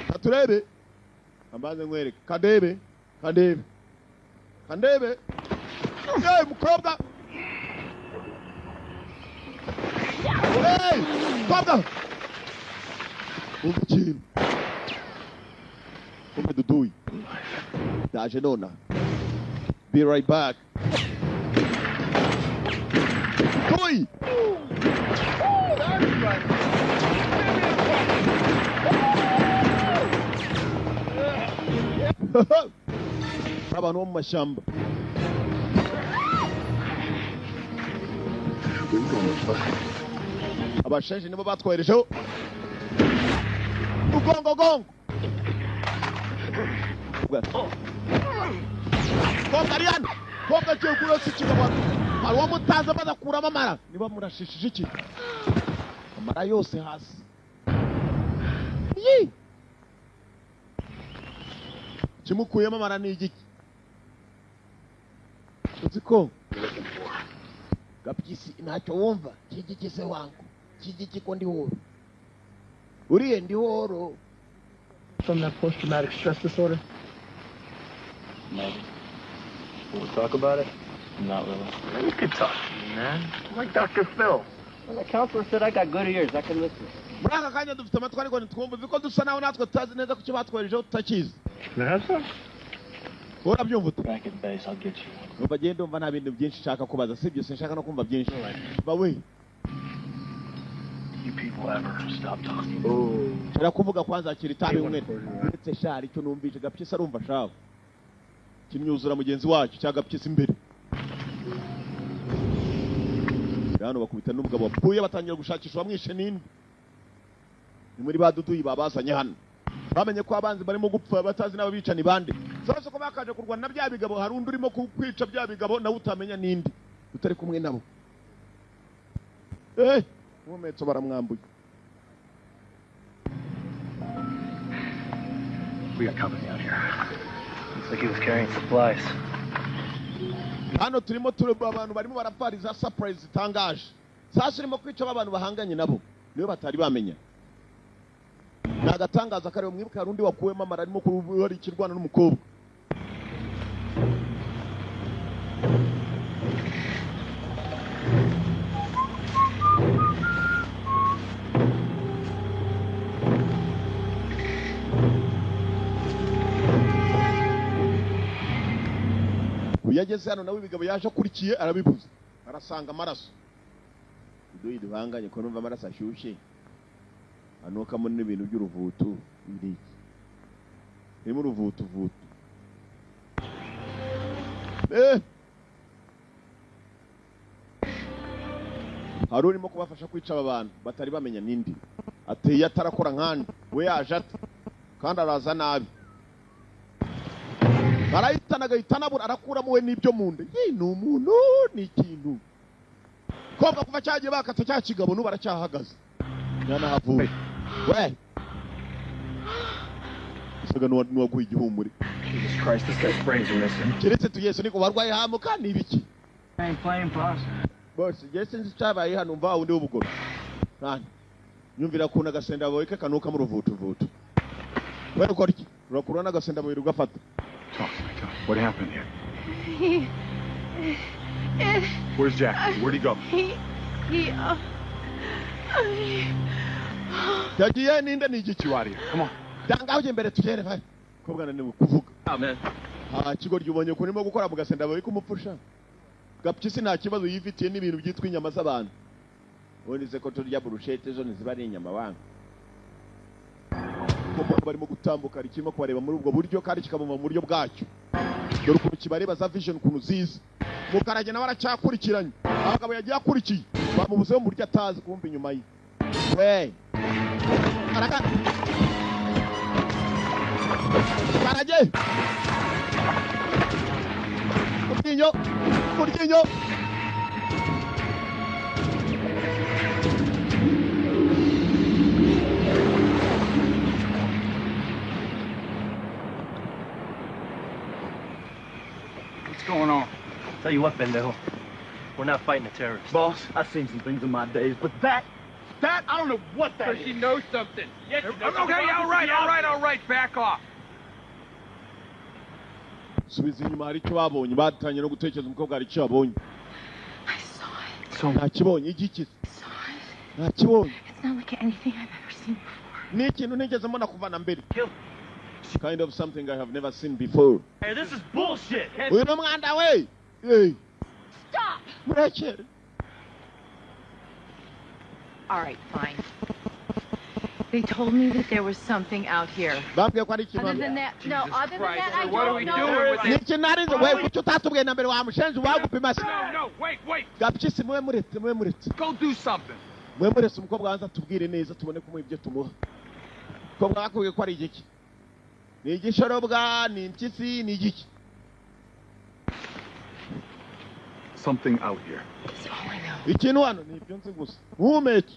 Katurebe. Ambaze nkwereke. Kadebe. Kadebe. Kadebe. Hey, mukobwa. Hey, mukobwa. Umukino. Kumbe dudui. Daje nona. Be right back. Dudui. Abantu bo mu mashyamba. Abashenje nibo batwoherejeho. Ugongo gongo. Kobwa Ariana, kobwa cyo kurose kigabo. Hari uwo mutaza badakuramo amara. Niba murashishije iki? Amara yose hasi. Yi. Kimukuyemo amara ni igiki? Uziko Gapyisi ntacyo wumva, kigiki se wangu. Kigiki ko ndi horo. Uriye ndi horo. From that post-traumatic stress disorder? Maybe. Will we talk about it? Not really. You could talk to me, man. Like Dr. Phil. Well, the counselor said I got good ears. I can listen. Muraka kanya dufite amatwi ariko ntitwumva biko dusa naho natwe tutazi neza ku cyo batwoherejeho tutakizi. Nasa? Urabyumva ute? Back at base, I'll get you one. Numva genda umva nta bintu byinshi nshaka kubaza, sibyo sinshaka no kumva byinshi. Bawe. You people ever stop talking? Shara kuvuga kwanza akiri tabi umwe. Ndetse shari cyo numvije Gapyisi arumva shaho. Kimyuzura mugenzi wacu cya Gapyisi imbere. Hano bakubita n'umugabo wapfuye batangira gushakisha wamwishe ninde. Ni muri baduduyi babazanye hano. Bamenye ko abanzi barimo gupfa batazi nabo bica ni bande. Zose ko bakaje kurwana na bya bigabo, hari undi urimo kwica bya bigabo nawe utamenya ninde. Utari kumwe nabo. Umetso baramwambuye. We got company out here. Looks like he was carrying supplies. Hano turimo tureba abantu barimo barapariza surprise zitangaje. Sasa urimo kwica abantu bahanganye nabo. Niyo batari bamenya. Nagatangaza kare mwibuka rundi wakuwemo amara arimo kuruhari ikirwana n'umukobwa. Uyageze hano nawe ibigabo yaje akurikiye arabibuza. Arasanga amaraso. Iduyi duhanganye ko numva amaraso ashyushye. Anuka muri ibintu by'uruvutu ndi. Irimo uruvutu vutu. Hari urimo kubafasha kwica aba bantu batari bamenya nindi. Ateye atarakora nkandi. We yaje ate. Kandi araza nabi. Barahitana gahitana bura arakuramo we n'ibyo munde. Ni umuntu ni ikintu. Kobwa kuva cyagiye bakata cya kigabo n'ubu aracyahagaze. Yana havuye. We. Saga nuwaguye igihumuri. Jesus Christ, this guy's brains are missing. Kiretse tuyeso niko barwaye hamuka ni ibiki. Ain't playing possum. Boss, Jason cyabaye hano mva undi w'ubugoro. Nani? Nyumvira kuna gasenda boye ke kanuka mu ruvutu vutu. Wewe ukora iki? Urakurana gasenda boye rugafata. Talk to me, Tom. What happened here? Where's Jack? Where'd he go? yagiye ninde ni igiki wari come on danga uje imbere tugere vai kobwana ni kuvuga amen kigo ryubonye ko nimo gukora mu gasenda bari kumupfusha gapyisi nta kibazo yifitiye n'ibintu byitwa inyama z'abantu wonize ko turya burushete zo niziba ari inyama wanga kuko barimo gutambuka rikimo kubareba muri ubwo buryo kandi kikabuma mu buryo bwacyo dore ukuntu kibareba za vision kuntu ziza mukarage nawe aracyakurikiranye abagabo yagiye akurikiye bamubuzeho mu buryo atazi kumva inyuma ye we karaka karage kurtinyo What's going on? Tell you what, Bendejo. We're not fighting a terrorist. Boss, I've seen some things in my days, but that, I don't know what that is. She knows something. Yes, Okay, all right, back off. subiza inyuma hari icyo babonye batanye no gutekereza umukobwa hari icyo babonye nta kibonye igiki nta kibonye It's not like anything I've ever seen before. ni ikintu nigeze mbona kuva na mbere kind of something I have never seen before. Hey, this is bullshit. Uyu no mwanda we. Hey. Stop. Murekere. All right, fine. They told me that there was something out here. Other than that, no, other than that, I don't know. What are we doing with this? No, wait. Gapchisi mwe muretse. Go do something. Mwe muretse umukobwa wanza tubwire neza tubone kumuha ibyo tumuha. Umukobwa akubwiye ko ari igiki. Ni igishorobwa, ni impyisi, ni igiki. Something out here. That's all I know. Ikintu hano ni ibyo nzi gusa. Muhumeke.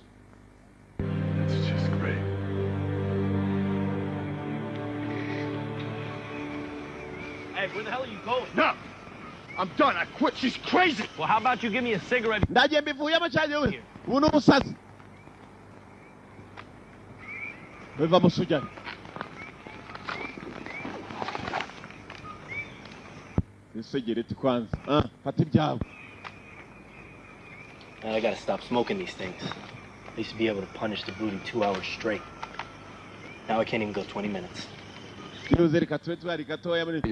It's just great. Hey, where the hell are you going? No! I'm done. I quit. She's crazy. Well, how about you give me a cigarette? Ndaje mbivuyemo cyane we. Uno musazi. Beva musujana. Cigarette kwanza. Fata ibyawe. Man, I gotta stop smoking these things. I used to be able to punish the brute in 2 hours straight. Now I can't even go 20 minutes. Your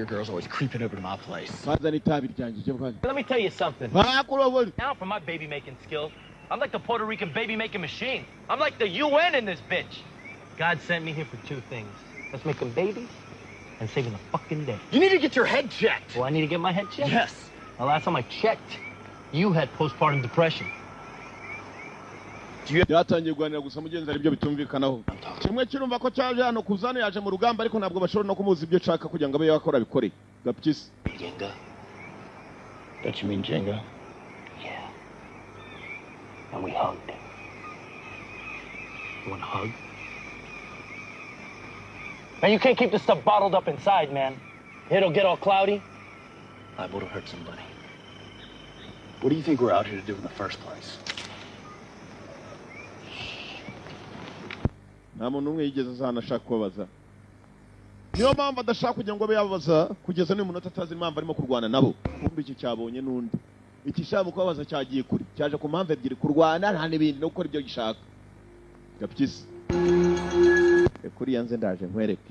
girl's always creeping over to my place. Let me tell you something. Now for my baby-making skills, I'm like the Puerto Rican baby-making machine. I'm like the UN in this bitch. God sent me here for 2 things. That's making babies and saving the fucking day. You need to get your head checked. Well, I need to get my head checked? Yes. The last time I checked, you had postpartum depression. Byatangiye kuganira gusa mugenzi ari byo bitumvikanaho. Kimwe kirumva ko cyaje hano kuzana yaje mu rugamba ariko ntabwo bashobora no kumuza ibyo shaka kugira ngo abe yakora bikore. Gapyisi. Jenga. Don't you mean Jenga? Yeah. And we hugged. You want a hug? Man, you can't keep this stuff bottled up inside, man. It'll get all cloudy. Liable to hurt somebody. What do you think we're out here to do in the first place? Nta muntu umwe yigeze azana ashaka kubabaza. Niyo mpamvu adashaka kugira ngo abe yababaza kugeza n'uyu munota atazi impamvu arimo kurwana nabo. Kumbe iki cyabonye n'undi. Iki cyabo kubabaza cyagiye kuri. Cyaje ku mpamvu ebyiri kurwana nta n'ibindi no gukora ibyo gishaka. Gapyisi. Kuri yanze ndaje nkwereke.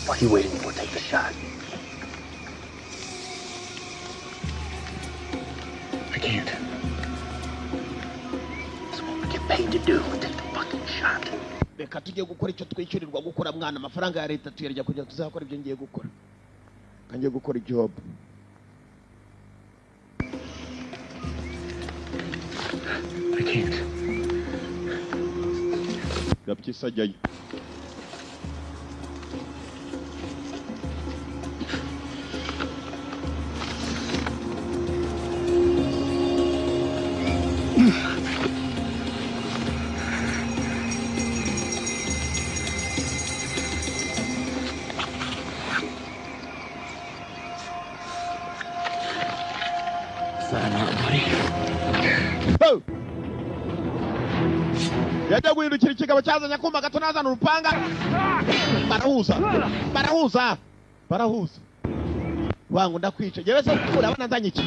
What are you waiting for? Take the shot. I can't. That's what we get paid to do. Take the fucking shot. Reka tujye gukora icyo twishyurirwa gukora mwana amafaranga ya leta tuyarya kugira tuzakora ibyo ngiye gukora. Kangiye gukora job. I can't. Gapyisi ajyayo. Yajya guhindukira ikigabo cyazanye akumva gato nazana urupanga. Barahuza. barahuza wangu ndakwica jewe se kura abana nzanye iki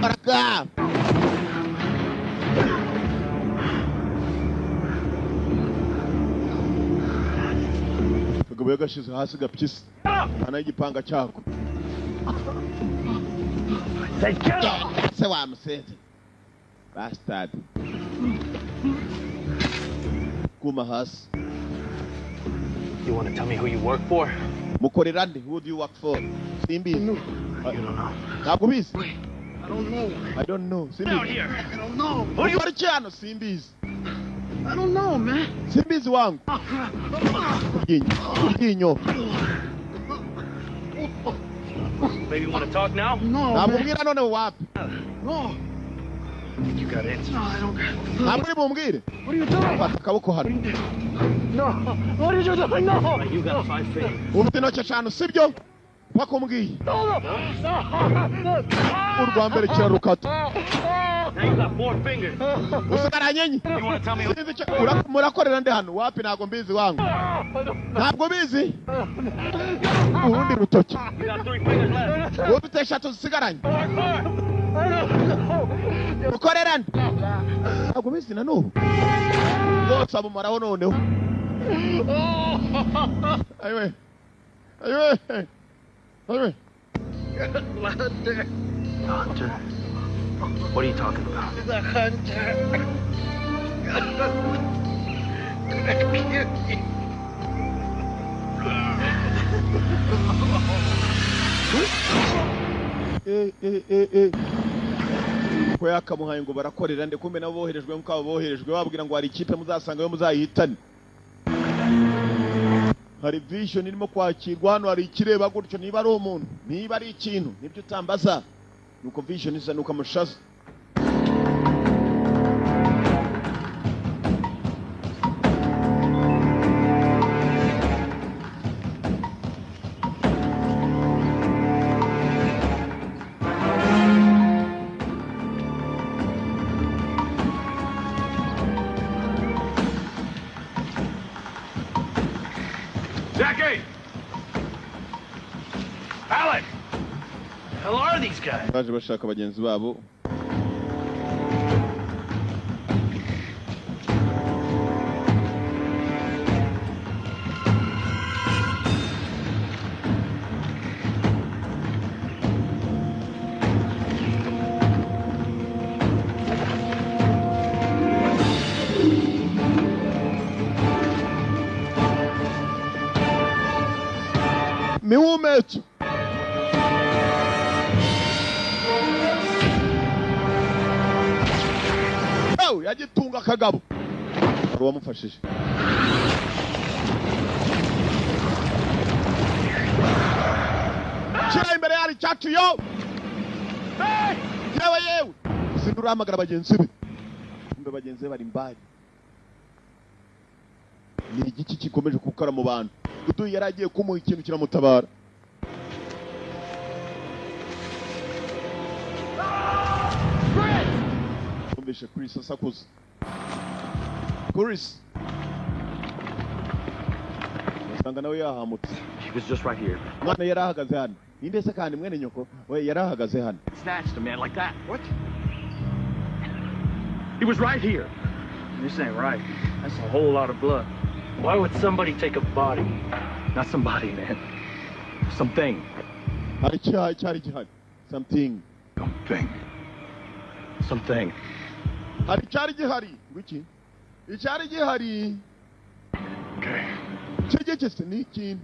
baraga kagabo yagashize hasi gapyisi ana igipanga cyako se wa museze bastard kuma hasi. You want to tell me who you work for? Mukorerande, who do you work for? Simbi. You don't know. Nakubizi? I don't know. I don't know. Simbi. Out here. I don't know. Who you are chano Simbi's? I don't know, man. Simbi's wangu. Ginyo. Maybe you want to talk now? No, Nakumbira none wapi? No. You got it. No, I don't got it. Naburi mumbwire. What are you doing? Kaboko hano. No. What are you doing? No. You got 5 fingers. Ufite intoki eshanu sibyo? Wakumbwiye. No. Urwa mbere kirarukato. Now you got 4 fingers. Usigaranye nye. You want to tell me murakorera nde hano wapi ntago mbizi wangu. Ntabwo bizi. Urundi rutoki. You got 3 fingers left. Ufite eshatu zisigaranye. Ukorera nde? Ntabwo bizi na nubu. Bose abumaraho noneho. Ayiwe. Ayiwe. Ayiwe. Hunter? What are you talking about? The hunter. Ko yakamuhaye ngo barakorera nde kumbe nabo boherejwe nk'abo boherejwe babwira ngo hari ikipe muzasanga yo muzayihitane. Hari vision irimo kwakirwa hano hari ikireba gutyo niba ari umuntu niba ari ikintu nibyo utambaza nuko vision isa nuko amushaza. Jackie! Alec! Hell are these guys? Baje bashaka bagenzi babo. Miumetu. Oh, yagitunga kagabo. Ari wamufashije. Kira imbere yari cyacu yo. Hey! Yewe. Sindura amagara bagenzi be. Mbe bagenzi bari mbari. Ni igiki kikomeje kukara mu bantu. Gudu yaragiye kumuha ikintu kiramutabara. Umvishe Chris asakuza. Chris. Nasanga nawe yahamutse. He was just right here. Mwana yarahagaze hano. Ninde se kandi mwene nyoko? We yarahagaze hano. Snatched a man like that. What? He was right here. This ain't right. That's a whole lot of blood. Why would somebody take a body? Not somebody, man. Something. Hari cyari gihari. Something. Something. Something. Hari cyari gihari. Wiki? Icyari gihari. Okay. Cyegekese ni ikintu.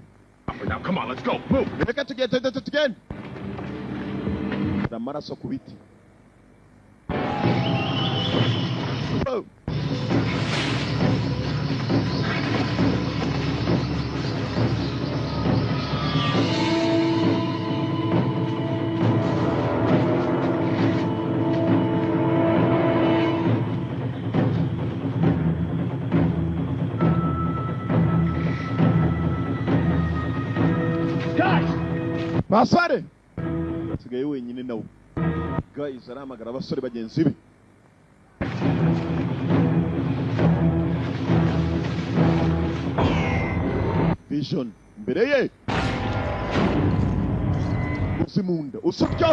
Now, come on, let's go. Move. Reka tugende. Amaraso ku biti. Oh. Basare sigaye wenyine nawe guys aramagara abasore bagenzi be Vision mbere ye zimunda usubyo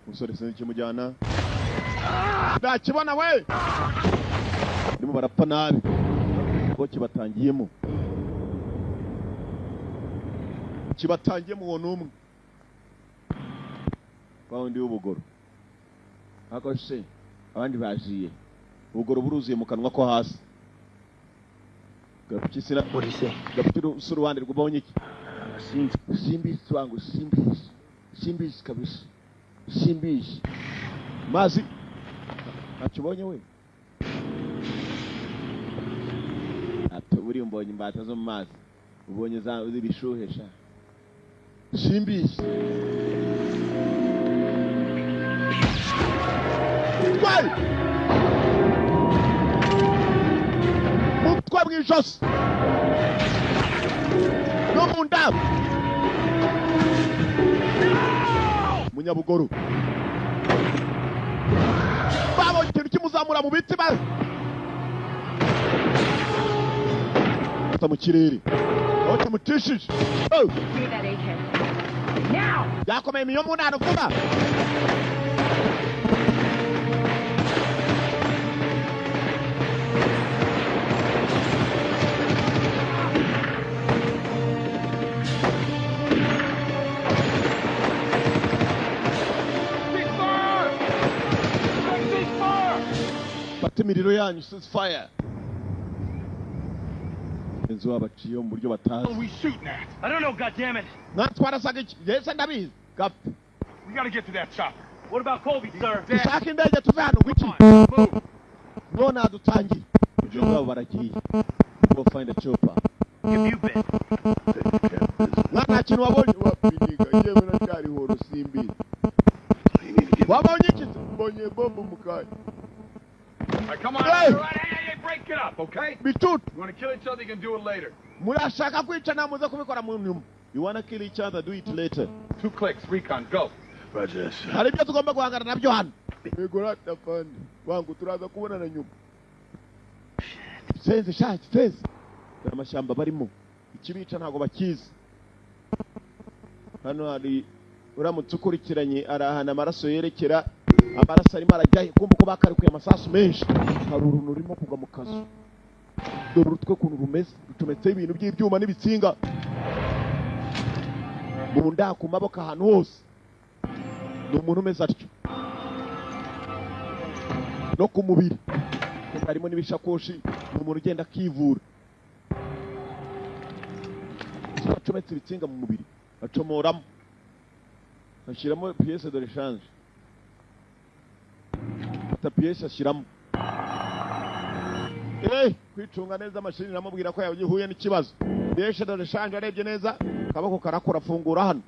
umusore sinzi kimujyana ndakibona we ndimo barapfa nabi ko kibatangiyemo uwo n'umwe kwa wundi w'ubugoro ako se abandi baziye ubugoro buruzuye mu kanwa ko hasi gapikisira polisi gapitiro uruhande rw'ubonye iki simbizi wangu simbizi kabisa simbizi mazi akibonye we atuburi mbonye imbata zo mu mazi ubonye za zibishuhesha simbizi twari mutwa bw'ijosi no mu nda munyabugoro babonye ikintu kimuzamura mu biti mu kirere aho kimutishije yakomeye imiyo mu ntara vuba imiriro yanyu ceasefire enzo abaciye mu buryo batazi I don't know, goddammit. natwarasaga iki yese ndabizi gap We gotta get to that chopper. What about Colby, sir? dushaka indege tuve hano gwiki none adutangiye ibyo ngabo baragiye go find a chopper Have you been? nta kintu wabonye wapiniga yewe na cyari horo simbi wabonye iki mbonye bombo mukanya. All right, come on. Hey! All right, hey, break it up, okay? Bitut. You want to kill each other, you can do it later. Murashaka kwica na muze kubikora mu nyuma. You want to kill each other, do it later. 2 clicks, recon, go. Roger. Hari ibyo tugomba guhangana nabyo hano. Yego rata fandi. Wangu turaza kubona na nyuma. Senze shaki, senze. Amashyamba barimo. Ikibica ntago bakizi. Hano hari uramutse ukurikiranye arahana amaraso yerekera amaraso arimo arajya kumva ko bakarikuye amasasu menshi hari uruntu rurimo kugwa mu kazu dore urutwe kuntu rumeze rutumetseho ibintu by'ibyuma n'ibitsinga mu nda ku maboko ahantu hose ni umuntu umeze atyo no ku mubiri harimo n'ibishakoshi ni umuntu ugenda akivura acometse ibitsinga mu mubiri acomoramo ashyiramo pièce de rechange ata pièce ashyiramo kwicunga neza amashini namubwira ko yahuye n'ikibazo pièce de rechange arebye neza kabako karakora fungura hano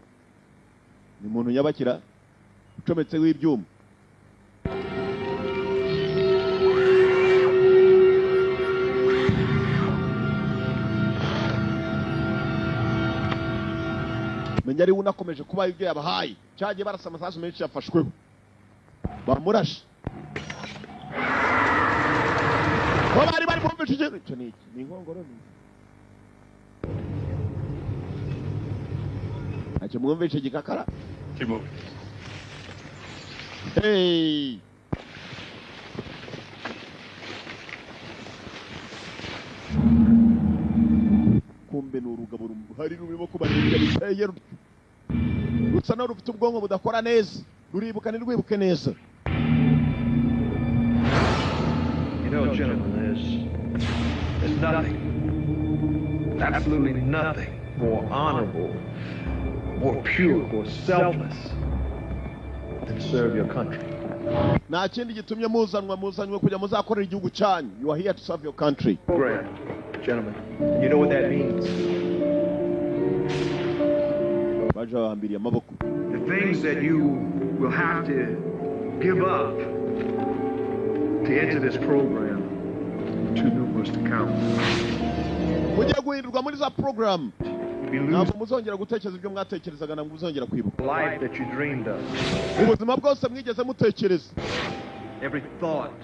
ni umuntu nyabakira ucometse w'ibyuma menya ari unakomeje kuba ibyo yabahaye cyagiye barasa amasasu menshi yafashweho bamurashe bari bumvise icyo ni iki ni inkongoro ni ntacyo mwumvise gikakara Keep hey kumbe n'urugabo hari rurimo kubarira biteye rusa no rufite ubwonko budakora neza ruribuka nirwibuke neza. You know, gentlemen, there's nothing, absolutely nothing more honorable, more pure, more selfless than to serve your country. Nta kindi gitumye muzanywe kujya muzakorera igihugu cyanyu. You are here to serve your country. Great, gentlemen. You know what that means? Baje bahambiriye amaboko. The things that you will have to give up to enter this program too numerous to count. Mugiye guhindurwa muri za program. Ntabwo muzongera gutekereza ibyo mwatekerezaga ntabwo muzongera kwibuka. Life that you dreamed of. Ubuzima bwose mwigeze mutekereza. Every thought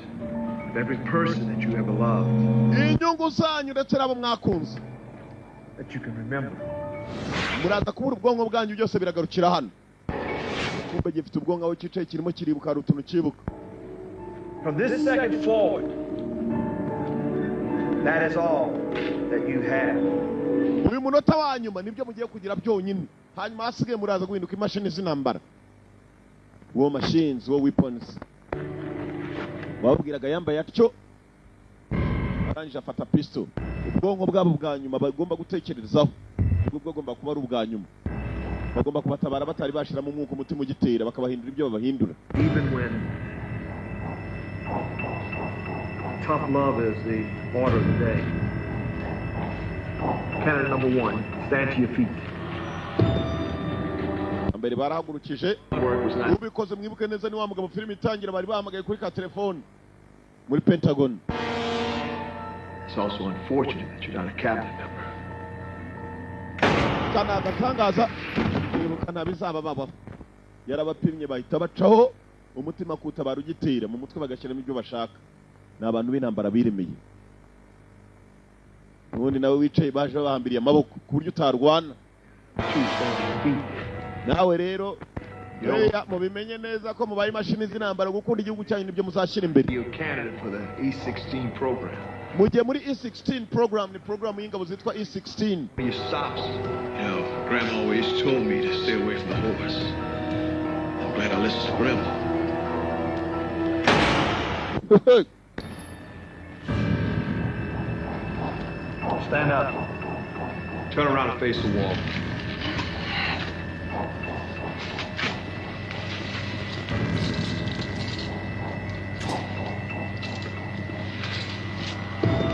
of every person that you ever loved. Inyungu zanyu ndetse nabo mwakunze. that you can remember. Muraza kubura ubwonko bwanyu byose biragarukira hano. Kumbe gifite ubwonko aho cyicaye kirimo kiribuka hari utuntu kibuka. From this second forward, that is all that you have. Uyu munota wa nyuma nibyo mugiye kugira byonyine. Hanyuma hasigaye muraza guhinduka imashini z'intambara. War machines, war weapons. Babwiraga yambaye atyo. Arangije afata pistol. Ubwonko bwabo bwa nyuma bagomba gutekerezaho. Ubwo bwagomba kuba ari ubwa nyuma. Bagomba kubatabara batari bashiramo umwuka umutima ugitera bakabahindura ibyo babahindura. Even when tough love is the order of the day. Canada number 1, stand to your feet. Ambere barahagurukije. Ubikoze mwibuke neza ni wa mugabo film itangira bari bahamagaye kuri ka telefone muri Pentagon. It's also unfortunate that you're not a cabinet member. Kana gatangaza nibuka nabizaba baba. Yarabapimye bahita bacaho umutima kutabara ugitera mu mutwe bagashyiramo ibyo bashaka. Nabantu b'intambara biremeye. Ubundi nawe wicaye baje bahambiriye amaboko ku buryo utarwana. Nawe rero mubimenye neza ko mubaye imashini z'intambara gukunda igihugu cyanyu nibyo muzashira imbere. You're a candidate for the E16 program. Mugiye muri E16 program ni program y'ingabo zitwa E16. You stops. You know, Grandma always told me to stay away from the horse. I'm glad I listened to Grandma. Stand up. Turn around and face the wall.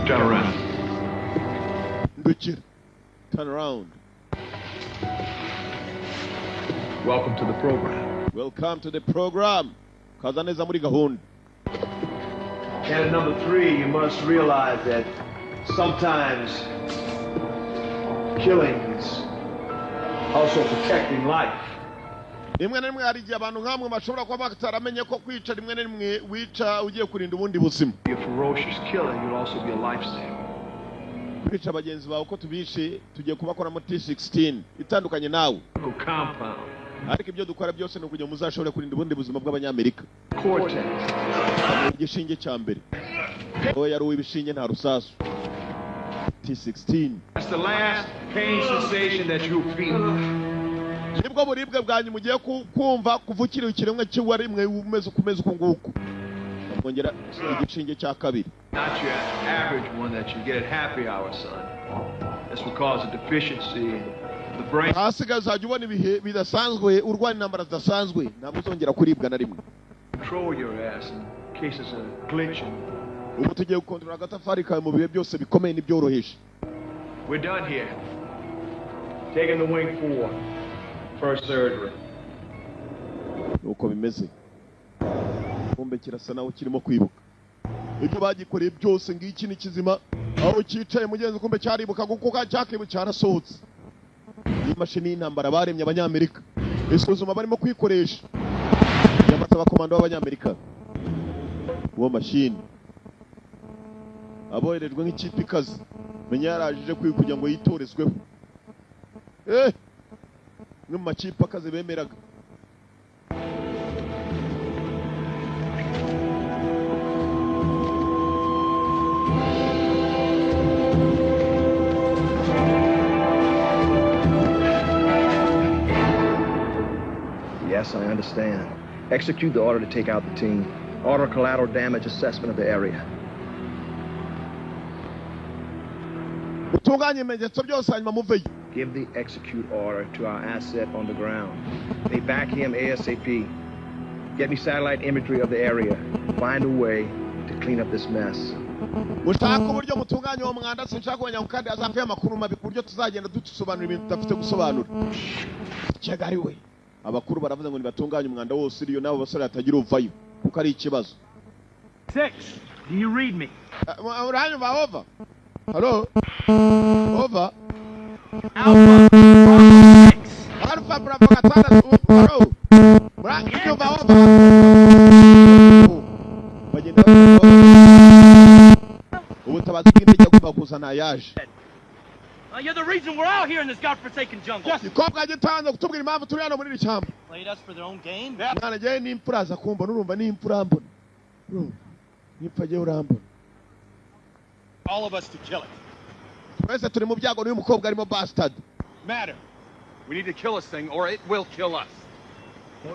Turn around. Turn around. Welcome to the program. Welcome to the program. Kazaneza muri gahunda. Candidate number 3, you must realize that sometimes killing is also protecting life. Rimwe na rimwe hari igihe abantu nkamwe bashobora kuba bataramenye ko kwica rimwe na rimwe wica ugiye kurinda ubundi buzima. Be a ferocious killer, you'll also be a lifesaver. Kwica bagenzi bawe ko tubishe tugiye kubakora mu T16 itandukanye nawe. Compound. Ariko ibyo dukora byose ni ukugira muzashobore kurinda ubundi buzima bw'abanyamerika. Cortex. Igishinge cya mbere. Oya yari uw'ibishinge nta rusasu. T16. That's the last pain sensation that you'll feel. Nibwo buribwe bwanyu mugiye kumva kuvukira ikiremwe cy'uwa rimwe umeze ukumeze uko nguko. Kongera igishinge cya kabiri. Not your average one that you get at happy hour, son. That's because of deficiency in the brain. Hasigaza ubona ibihe bidasanzwe urwana intambara zidasanzwe ntabwo uzongera kuribwa na rimwe. Control your ass in cases of glitching. Ubu tugiye gukontorora agatafari kawe mu bihe byose bikomeye n'ibyoroheje. We're done here. Taking the wing 4. First surgery. Nuko bimeze. Kumbe kirasa naho kirimo kwibuka. Ibyo bagikoreye byose ngiki ni kizima. Aho cyicaye mugenzi kumbe cyaribuka kuko cyakibu cyarasohotse. Iyi mashini y'intambara baremye abanyamerika. Isuzuma barimo kwikoresha. Yamataba komando w'abanyamerika. Uwo mashini. Aboherejwe nk'ikipe ikaze. Menya yarajije kugira ngo yitorezweho. Mu makipe akaze bemeraga. Yes, I understand. Execute the order to take out the team. Order collateral damage assessment of the area. Give the execute order to our asset on the ground. They back him ASAP. Get me satellite imagery of the area. Find a way to clean up this mess. Mushaka uburyo mutunganya uwo mwanda sinshaka kwenya kandi azavuye amakuru mabi kuryo tuzagenda dutusobanura ibintu tudafite gusobanura. Cyagari we. Abakuru baravuze ngo nibatunganya umwanda wose iriyo nabo basore atagira uvayo kuko ari ikibazo. 6. Do you read me? Uranyumva over? Hello? Over? Alpha Bravo 6. Alpha Bravo gatandatu. Hello? Uranyumva over? Bagenda ubutabazi bw'indege agomba kuzana yaje. You're the reason we're out here in this godforsaken jungle. Igikobwa gitanze kutubwira impamvu turi hano muri iri shyamba. Played us for their own game? Mwana njyewe n'imfura aza kumbona urumva n'imfura mbona. Nipfa njyewe urambona. All of us to kill it. Twese turi mu byago n'uyu mukobwa arimo bastard. Matter. We need to kill this thing or it will kill us.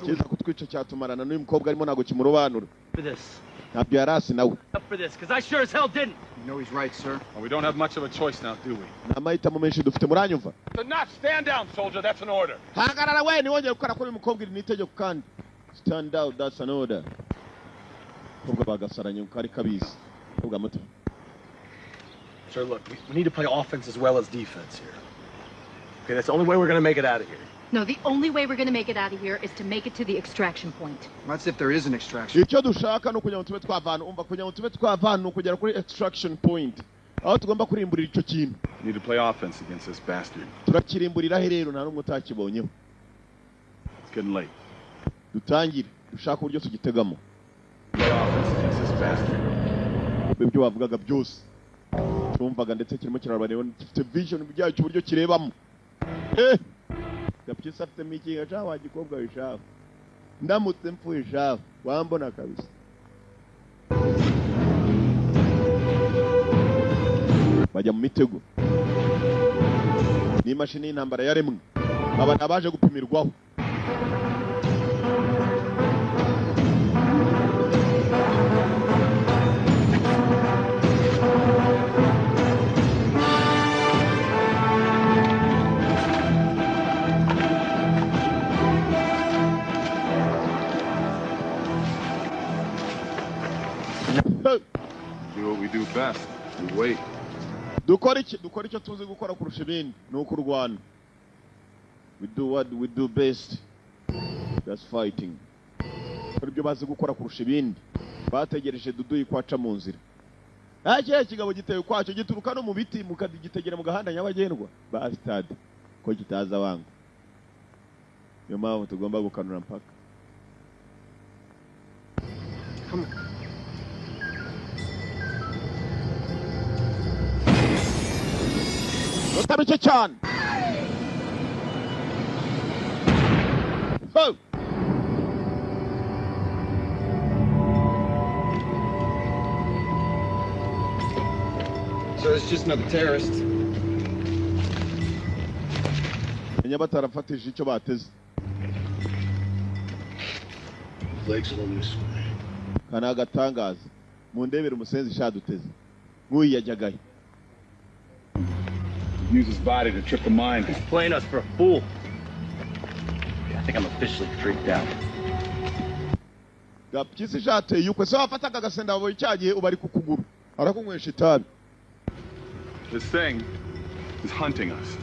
Kiza kutwica cyatumarana n'uyu mukobwa arimo nago kimurobanura. For this. Ntabyo yarasi nawe. Up for this, because I sure as hell didn't. You know he's right, sir. Well, we don't have much of a choice now, do we? Namahitamo menshi dufite muranyumva. So not stand down, soldier. That's an order. Hagarara we niwongeye gukora kuri uyu mukobwa iri n'itegeko kandi. Stand down, that's an order. Mukobwa bagasaranye kari kabizi. Mukobwa muto. Sir, look, we need to play offense as well as defense here. Okay, that's the only way we're going to make it out of here. No, the only way we're going to make it out of here is to make it to the extraction point. That's if there is an extraction. Icyo dushaka no kugira ngo tube twavana umva kugira ngo tube twavana kugera kuri extraction point. Aho tugomba kurimburira icyo kintu. We need to play offense against this bastard. Turakirimburira rero nta numwe utakibonyeho. It's getting late. Dutangire dushaka uburyo tugitegamo. Play offense against this bastard. Ibyo bavugaga byose. Tumvaga ndetse kirimo kirabareba gifite vision byacyo uburyo kirebamo. Gapyisa afite mikinga cha wagikobwa wishaho. Ndamutse mpfuye shaho wambona kabisa. Bajya mu mitego. Ni mashini y'intambara yaremwe. Abantu abaje gupimirwaho. Do what we do best. We wait. Dukora icyo tuzi gukora kurusha ibindi ni ukurwana. We do what we do best. That's fighting. Ibyo bazi gukora kurusha ibindi. Bategereje Dudu ikwaca mu nzira. Aje kigabo giteye kwaco gituruka no mu biti mukagitegera mu gahanda nyabagendwa. Bastard. Ko kitaza wangu. Yo mpamvu tugomba gukanura mpaka. Come on. Otabiche chan. Ho. So it's just another terrorist. Batarafatije icyo bateze. Flakes along this way. Kana gatangaza. Mu ndebere umusenzi shaduteze. Nguyi yajagaye. Use his body to trip the mind. He's playing us for a fool. I think I'm officially freaked out. Gapyisi jate yukwe so afataga gasenda abo icyagiye ubari kukuguru. Arakunywesha itabi. This thing is hunting us.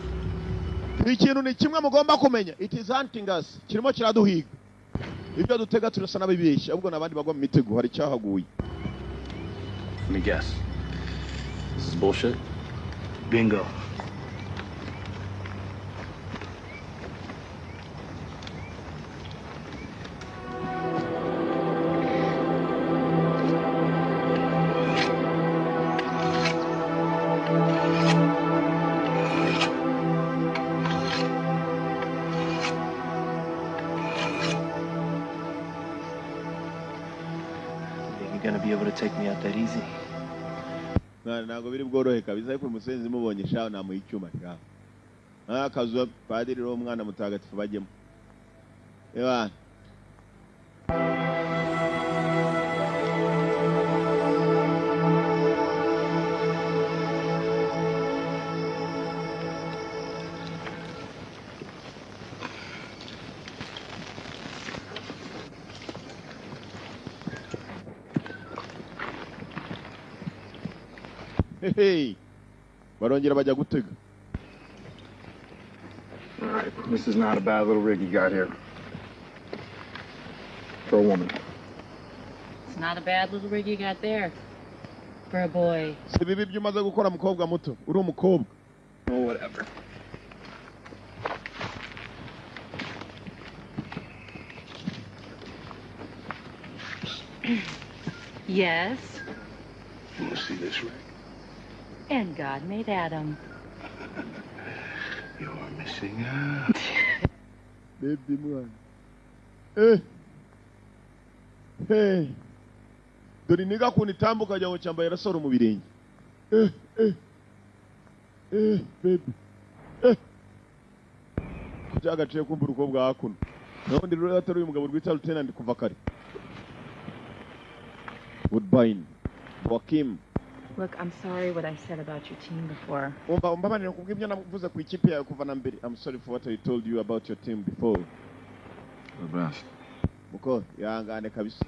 Ikintu ni kimwe mugomba kumenya. It is hunting us. Kirimo kiraduhiga. Ibyo dutega turasa nabibeshya ahubwo nabandi bagwa mu mitego hari cyahaguye. Let me guess. This is bullshit? Bingo. Gonna be able to take me out that easy. Ntabwo biri bworohe kabisa ariko umusenzi mubonye shaho namuha icyuma shaho. Akazuba padiri ro mwana mutagatifu bajyemo. Ewa. Hey, barongera bajya gutega. All right, this is not a bad little rig you got here. For a woman. It's not a bad little rig you got there. For a boy. Si bibi byo umaze gukora mukobwa muto, uri umukobwa. Oh, whatever. Yes. You want to see this rig? And God made Adam. singer. Baby mwana. Hey. Dore niga kunitambuka jya ngo cyambaye rasoro mu birenge. Baby. Kujagaciye kumva urukobwa hakuno. Nabundi rero atari uyu mugabo rwita Lieutenant kuva kare. Woodbine. Joaquim. Look, I'm sorry what I said about your team before. Umbabarira kubw'ibyo navuze ku ikipe yawe kuva na mbere. I'm sorry for what I told you about your team before. The best. Muko, yangane kabisa.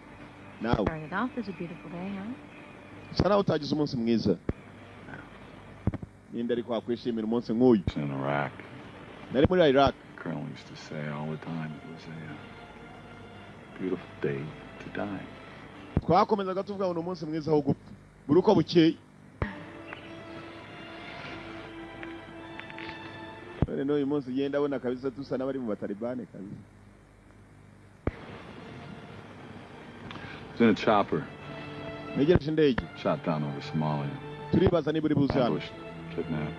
Now. Started off as a beautiful day, huh? Sana utagize umunsi mwiza. Ninde ariko akwishimira umunsi nk'uyu. In Iraq. Nari muri Iraq. Colonel used to say all the time it was a beautiful day to die. Twakomezaga tuvuga ngo umunsi mwiza wo gupfa. Buri uko bukeye. None uyu munsi yenda abona kabisa tusa n'abari mu batalibane kabisa. It's in a chopper. Negereje indege. Shot down over Somalia. Turibaza niba uri buze hano. Ambushed, kidnapped.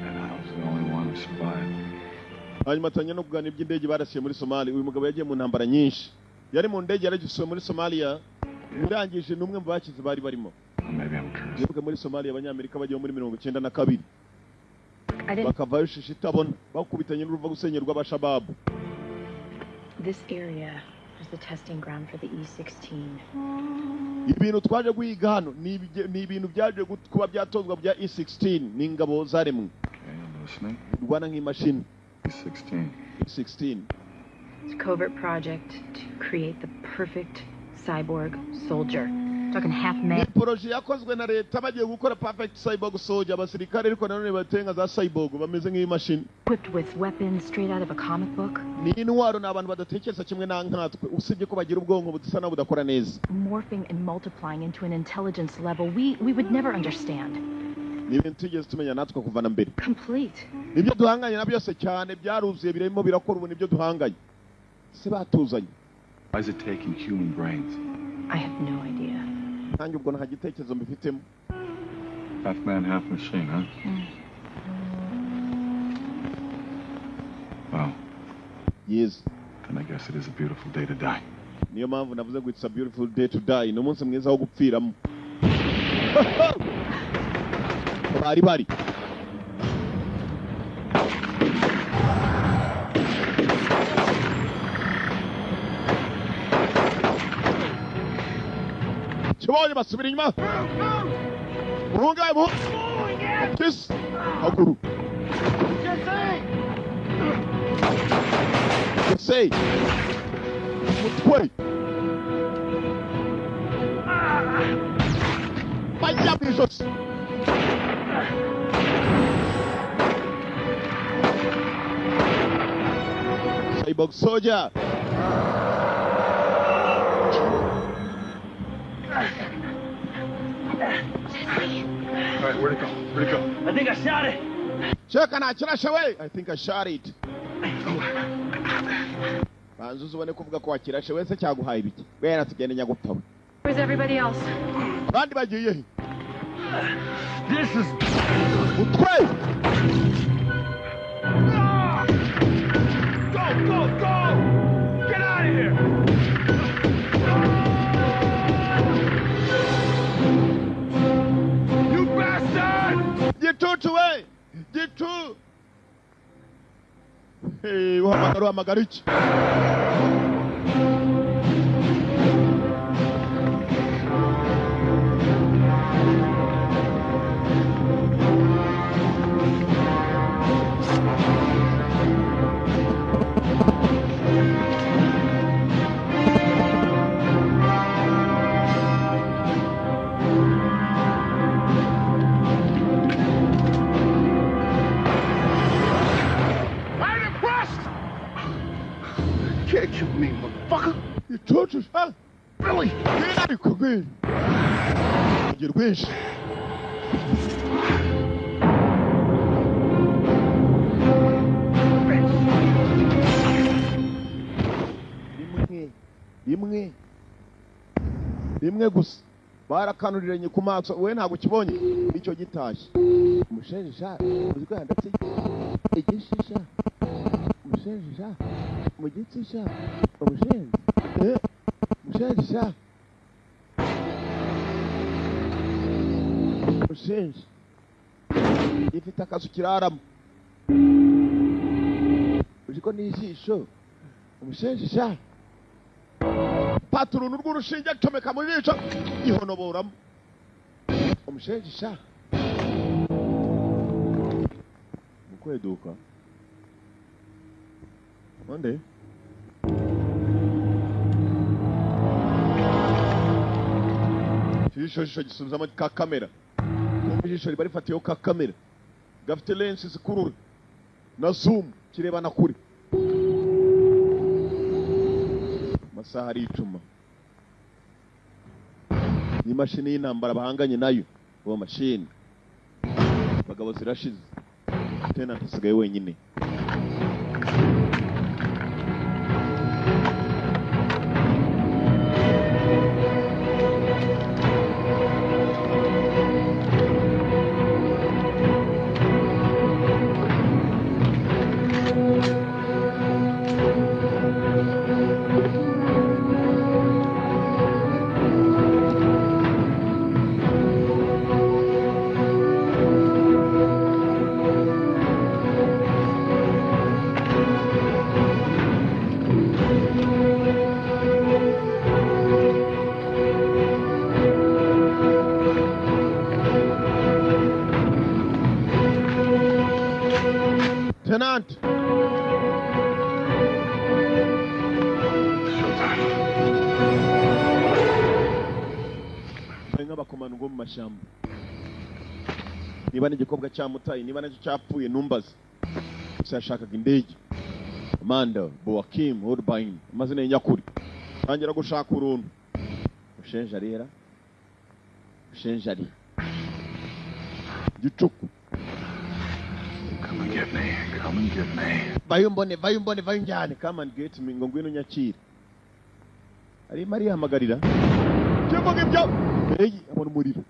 And I was the only one who survived. Hanyuma tanya no kuganira iby'indege barasiye muri Somalia. Uyu mugabo yagiye mu ntambara nyinshi. Yari mu ndege yaragisuye muri Somalia. Urangije n'umwe mu bakize bari barimo. Maybe I'm cursed. Yibuka muri Somalia abanyamerika bagiye muri 92 bakavayo shishitabona bakubitanye n'uruva gusenyerwa abashababu. This area is the testing ground for the E-16. Ibintu twaje guhiga hano ni ibintu byaje kuba byatozwa bya E-16 n'ingabo zaremwe. Okay, I'm listening. Rwana nk'imashini. E-16. E-16. It's a covert project to create the perfect cyborg soldier. Talking half man. Ni proje yakozwe na leta bagiye gukora perfect cyborg soldier abasirikare ariko nanone batenga za cyborg bameze nk'imashini. Equipped with weapons straight out of a comic book. Ni intwaro n'abantu badatekereza kimwe na nkatwe usibye ko bagira ubwonko budasa na budakora neza. Morphing and multiplying into an intelligence level we would never understand. Ni ibintu tugeze tumenya natwe kuva na mbere. Complete. Nibyo duhanganye na byose cyane byaruzuye birimo birakora ubu nibyo duhanganye. Se batuzanye. Why is it taking human brains? I have no idea. Nanjye ubwo nta gitekerezo mbifitemo. Half man, half machine, huh? Well. Yes. Then I guess it is a beautiful day to die. Niyo mpamvu navuze ngo it's a beautiful day to die. Ni umunsi mwiza wo gupfiramo. Bari. Kibonye basubira inyuma. Muhungaye mu. Kiss. Hakuru. Say. Mutwe. Vaya bichos. Cyborg soldier. All right, where'd it go? Where'd it go? I think I shot it. Check and I think I shot it. Banzuzu bane kuvuga ko wakirashe wese cyaguhaye ibiki. Wera tugende nyaguptawe. Where's everybody else? Bandi bagiye he? This is Utwe. Go! Get out of here! You bastard! Gitutu we! Gitu! Hey, uhamagara iki? Can't kill me, motherfucker. You tortured, huh? Really? Get out of here, Get wish. Rimwe gusa barakanuranye ku maso we ntago kibonye icyo gitashye umushenjisha uziko yandatse igishisha umushenjisha mu gitsisha umushenji umushenjisha umushenji ifite akazu kiraramo uziko n'ijisho umushenjisha paturunu rw'urushinge acomeka mu jisho ihonoboramo umushenjisha mukweduka onde ijisho gisubizamo ka kamera ijisho riba rifatiyeho ka kamera gafite lensi zikurura na zoom kirebana kure amasaha aricuma n'imashini y'intambara bahanganye nayo uwo mashini abagabo zirashize tena ntasigaye wenyine Tenant. Nk'abakomando ngo mu mashyamba niba n'igikobwa cyamutaye niba nacyo cyapfuye numbaze cyashakaga indege Amanda Boakim Woodbine amazina y'inyakuri tangira gushaka uruntu ushenjari era ushenjari gicuku. Come and get me. Come and get me. Bayumbone bayunjane. Come and get me. Ngo ngwino nyakira. Ari Maria hamagarira. Cyemboge ibyo. Hey, abona umuriro.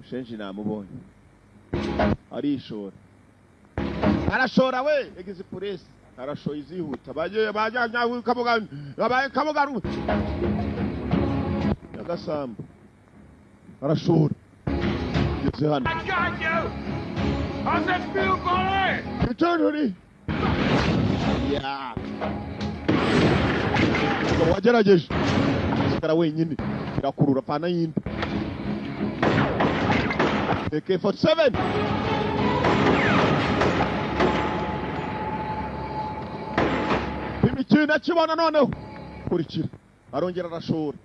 Shenji namubonye. Arishora. Arashora we, yagize police. Arashoye izihuta. Bajya kabugana. Abaye kabugana. Yagasamba. Arashora. Yetse hano. I got you. How's that feel, boy? Return, honey. Yeah. Wagerageje. Sikara wenyine. Irakurura pana yindi. AK-47. Imikina kibona noneho. Kurikira. Arongera arashora.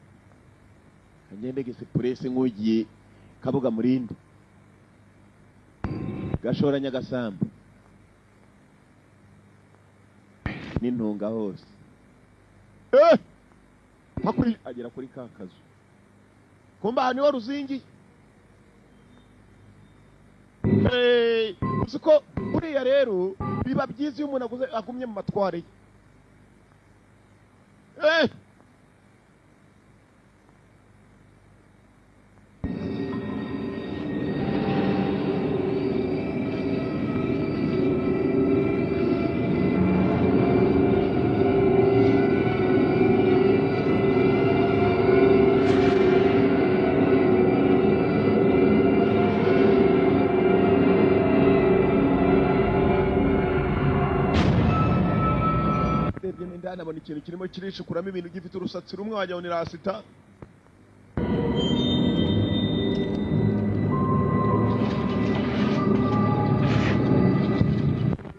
Agende gese police nk'ugiye kabuga murindi. Gashora Nyagasamba n'intunga hose hakuri agera kuri kakazu kumba hani wa ruzingi usiko buriya rero biba byiza iyo umuntu agumye mu matware nabona ikintu kirimo kirishukuramo ibintu gifite urusatsi rumwe wajya ngo ni rasita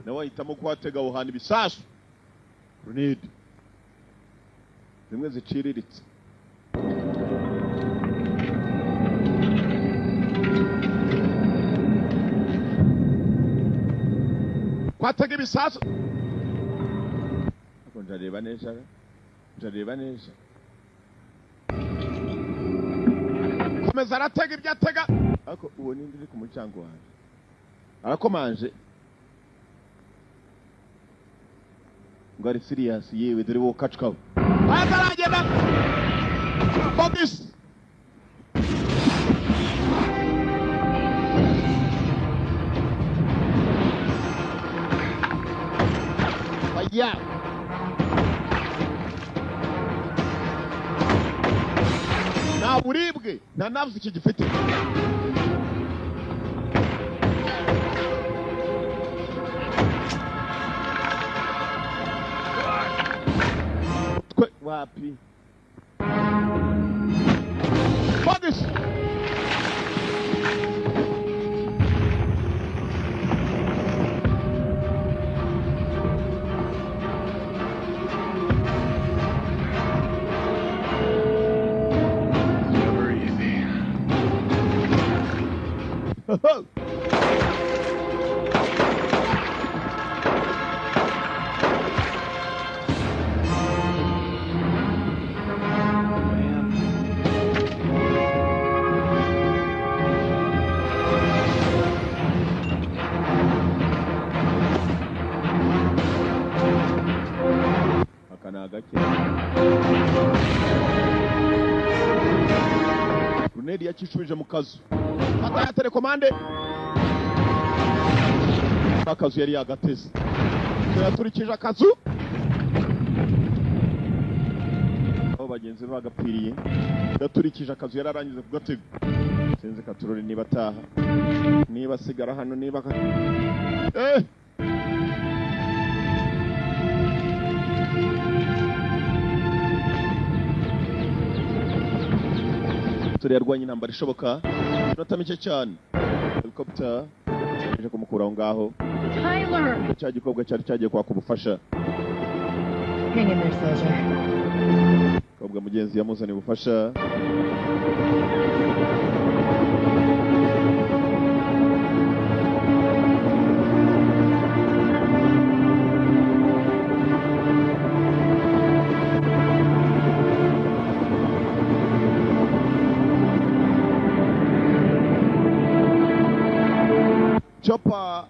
nawe ahitamo kuhatega aho hantu ibisasu grenade zimwe ziciriritse kwatega ibisasu ndareba neza komeza aratega ibyo atega ariko uwo nindi uri ku mucyango wanjye arakomanje ngo ari serious yewe dore wo kacukabo ataragenda focus Yeah. Nta buribwe nta nerves iki gifite. Wapi? Focus. Never easy. Runedi yakishubije mu kazu. Fata ya telekomande. Akazu yari yagateze. Yaturikije akazu. Aho bagenzi bagapiriye. Yaturikije akazu yararangije kugatega. Sinzi katurore niba taha. Niba sigara hano niba Turi yarwanye intambara ishoboka. Inota mike cyane. Helicopter ije kumukura aho ngaho. Tyler. Cya gikobwa cyari cyagiye kwaka ubufasha. Hang in there, soldier. Kobwa mugenzi yamuzaniye ubufasha. Chopper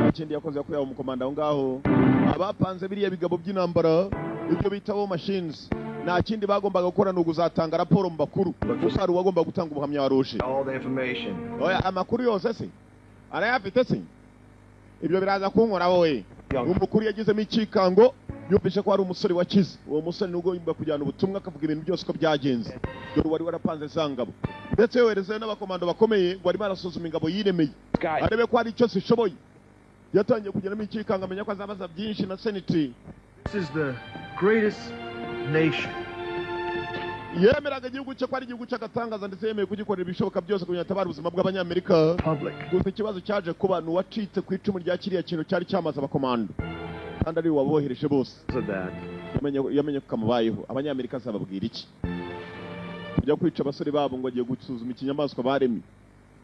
akindi yakoze yakuye umukomanda aho ngaho. Abapanze biriya bigabo by'intambara ibyo bitaho machines nta kindi bagombaga gukora no kuzatanga raporo mu bakuru. Usari wagomba gutanga ubuhamya waroshe. All the information. Oya amakuru yose se arayafite se. Ibyo biraza kunkora wowe. Umukuru yagizemo ikikango yumvishe ko ari umusore wakize. Uwo musore nubwo yimba kujyana ubutumwa akavuga ibintu byose ko byagenze. Dore wari warapanze sangabo. Ndetse yohereze n'abakomando bakomeye wari barasuzuma ingabo yiremeye. Arebe ko hari icyo sishoboye. Yatangiye kugeramo ikikanga amenya ko azabaza byinshi na Senate. This is the greatest nation. Yemeraga igihugu cye ko ari igihugu cy'agatangaza ndetse yemeye kugikorera ibishoboka byose kugira tabara ubuzima bw'abanyamerika. Gusa ikibazo cyaje ku bantu wacitse ku icumu rya kiriya kintu cyari cyamaze abakomando. Kandi ari wabohereje bose. Yamenye ko kamubayeho. Abanyamerika zababwira iki? Kujya kwica abasore babo ngo agiye gusuzuma ikinyamaswa baremye.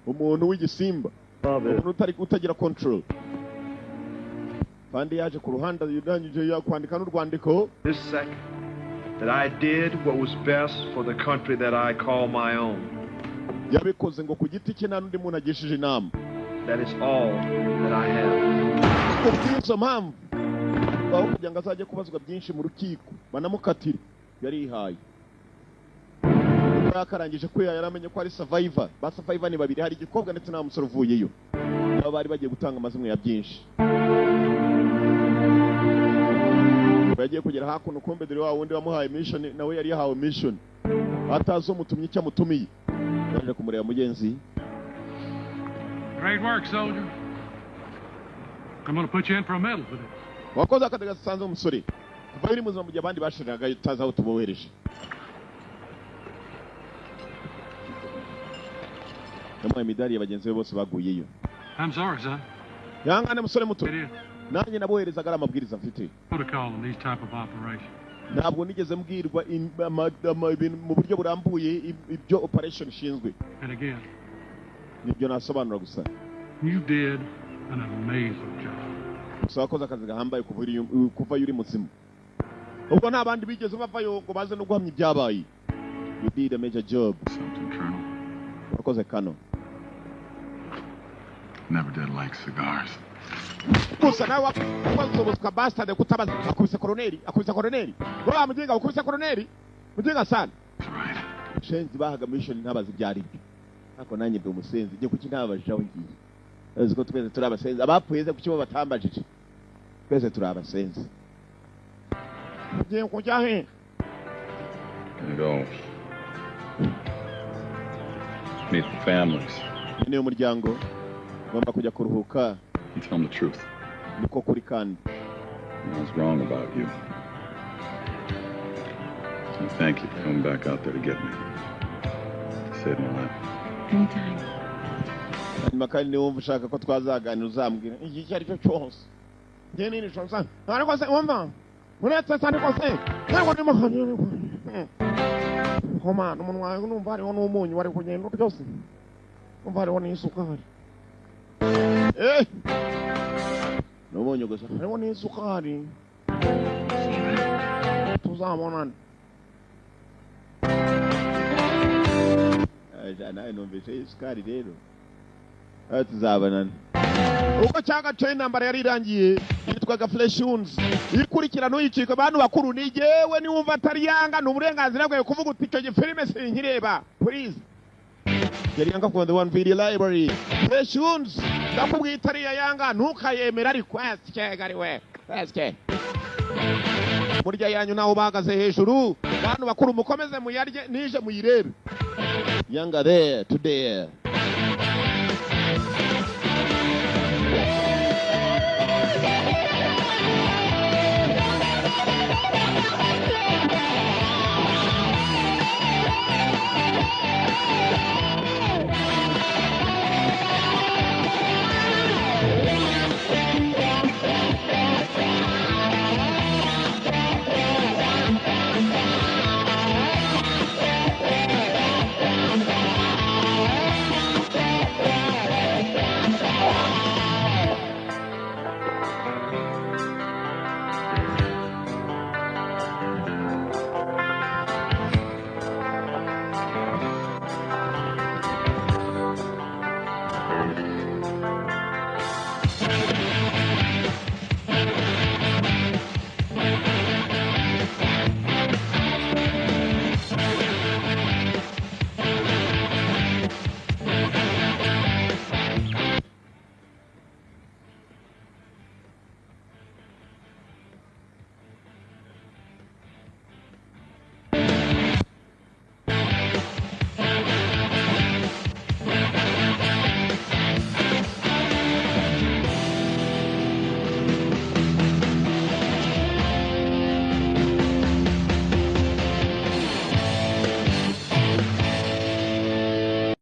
Umuntu w'igisimba. Umuntu utagira control. Kandi yaje ku ruhanda yudangije yakwandika n'urwandiko. This second that I did what was best for the country that I call my own. Yabikoze ngo ku giti cye nta n'undi muntu agishije inama. That is all that I have. Kubw'izo mpamvu aho kugira ngo azajye kubazwa byinshi mu rukiko banamukatire yarihaye. Yakarangije kwiha yaramenye ko ari survivor. Ba survivor ni babiri hari igikobwa ndetse na musore uvuyeyo. Nabo bari bagiye gutanga amazimwe ya byinshi. Bagiye kugera hakuno kumbe dore wa wundi wamuhaye mission nawe yari yahawe mission. Atazo mutumye icyo mutumiye. Yaje kumureba mugenzi. Great work, soldier. I'm going to put you in for a medal for this. Wakoze akadaga sanze umusore. Kuva iri muzima mu gihe abandi bashiraga utaza aho tubohereje. Namuhaye imidari y'abagenzi be bose baguyeyo. I'm sorry, son. Yangane musore muto. Nanjye naboherezaga amabwiriza mfite. Protocol in these type of operations. Ntabwo nigeze mbwirwa mu buryo burambuye ibyo operation ishinzwe. And again, nibyo nasobanura gusa. You did an amazing job. Gusa wakoze akazi gahambaye kuva yuri muzima. Ubwo nta bandi bigeze bavayo ngo baze no guhamya ibyabaye. You did a major job. Something, Colonel. Wakoze kano. Never did like cigars. Gusa nawe wakozoboswa bastard kutabaza akubise koroneri. Wa muginga akubise koroneri. Muginga sana. Shenzi bahaga mission ntabazi byari byo. Ako nanjye ndi umusenzi ngiye kuki ntabajaho ngiye. Aziko twese turi abasenzi abapfuye kuki bo batambajije. Twese turi abasenzi. ugiye kujya he? And go meet the families. Ni umuryango ngomba kujya kuruhuka. You tell them the truth. Niko kuri kandi. I was wrong about you. And thank you for coming back out there to get me. Saved my life. Anytime. Hanyuma kandi niwumva ushaka ko twazaganira uzambwira iki ari cyo cyose. Njye nini shonsa? Ariko se wumva? Uretse sandi ko se? Ntabwo ndimo hanyuma. Homa n'umuntu wawe numva hariho n'umunyu wari kugenda byose. Numva hariho n'isukari. N'umunyu gusa hariho n'isukari. Tuzabonana. Nawe numvise isukari rero. Tuzabonana. Uko cyanga chain number yari irangiye yitwaga Flesh Wounds. Ikurikirana uyicika abantu bakuru ni jewe niwumva atari yanga n'uburenganzira bwawe kuvuga uti icyo filime sinkireba. Please. Yari yanga from the one video library. Flesh Wounds. Ndakubwiye itari yanga ntukayemera request cyegari we. Aske. Murya yanyu naho bahagaze hejuru. Abantu bakuru mukomeze muyarye nije muyirebe. Yanga there today.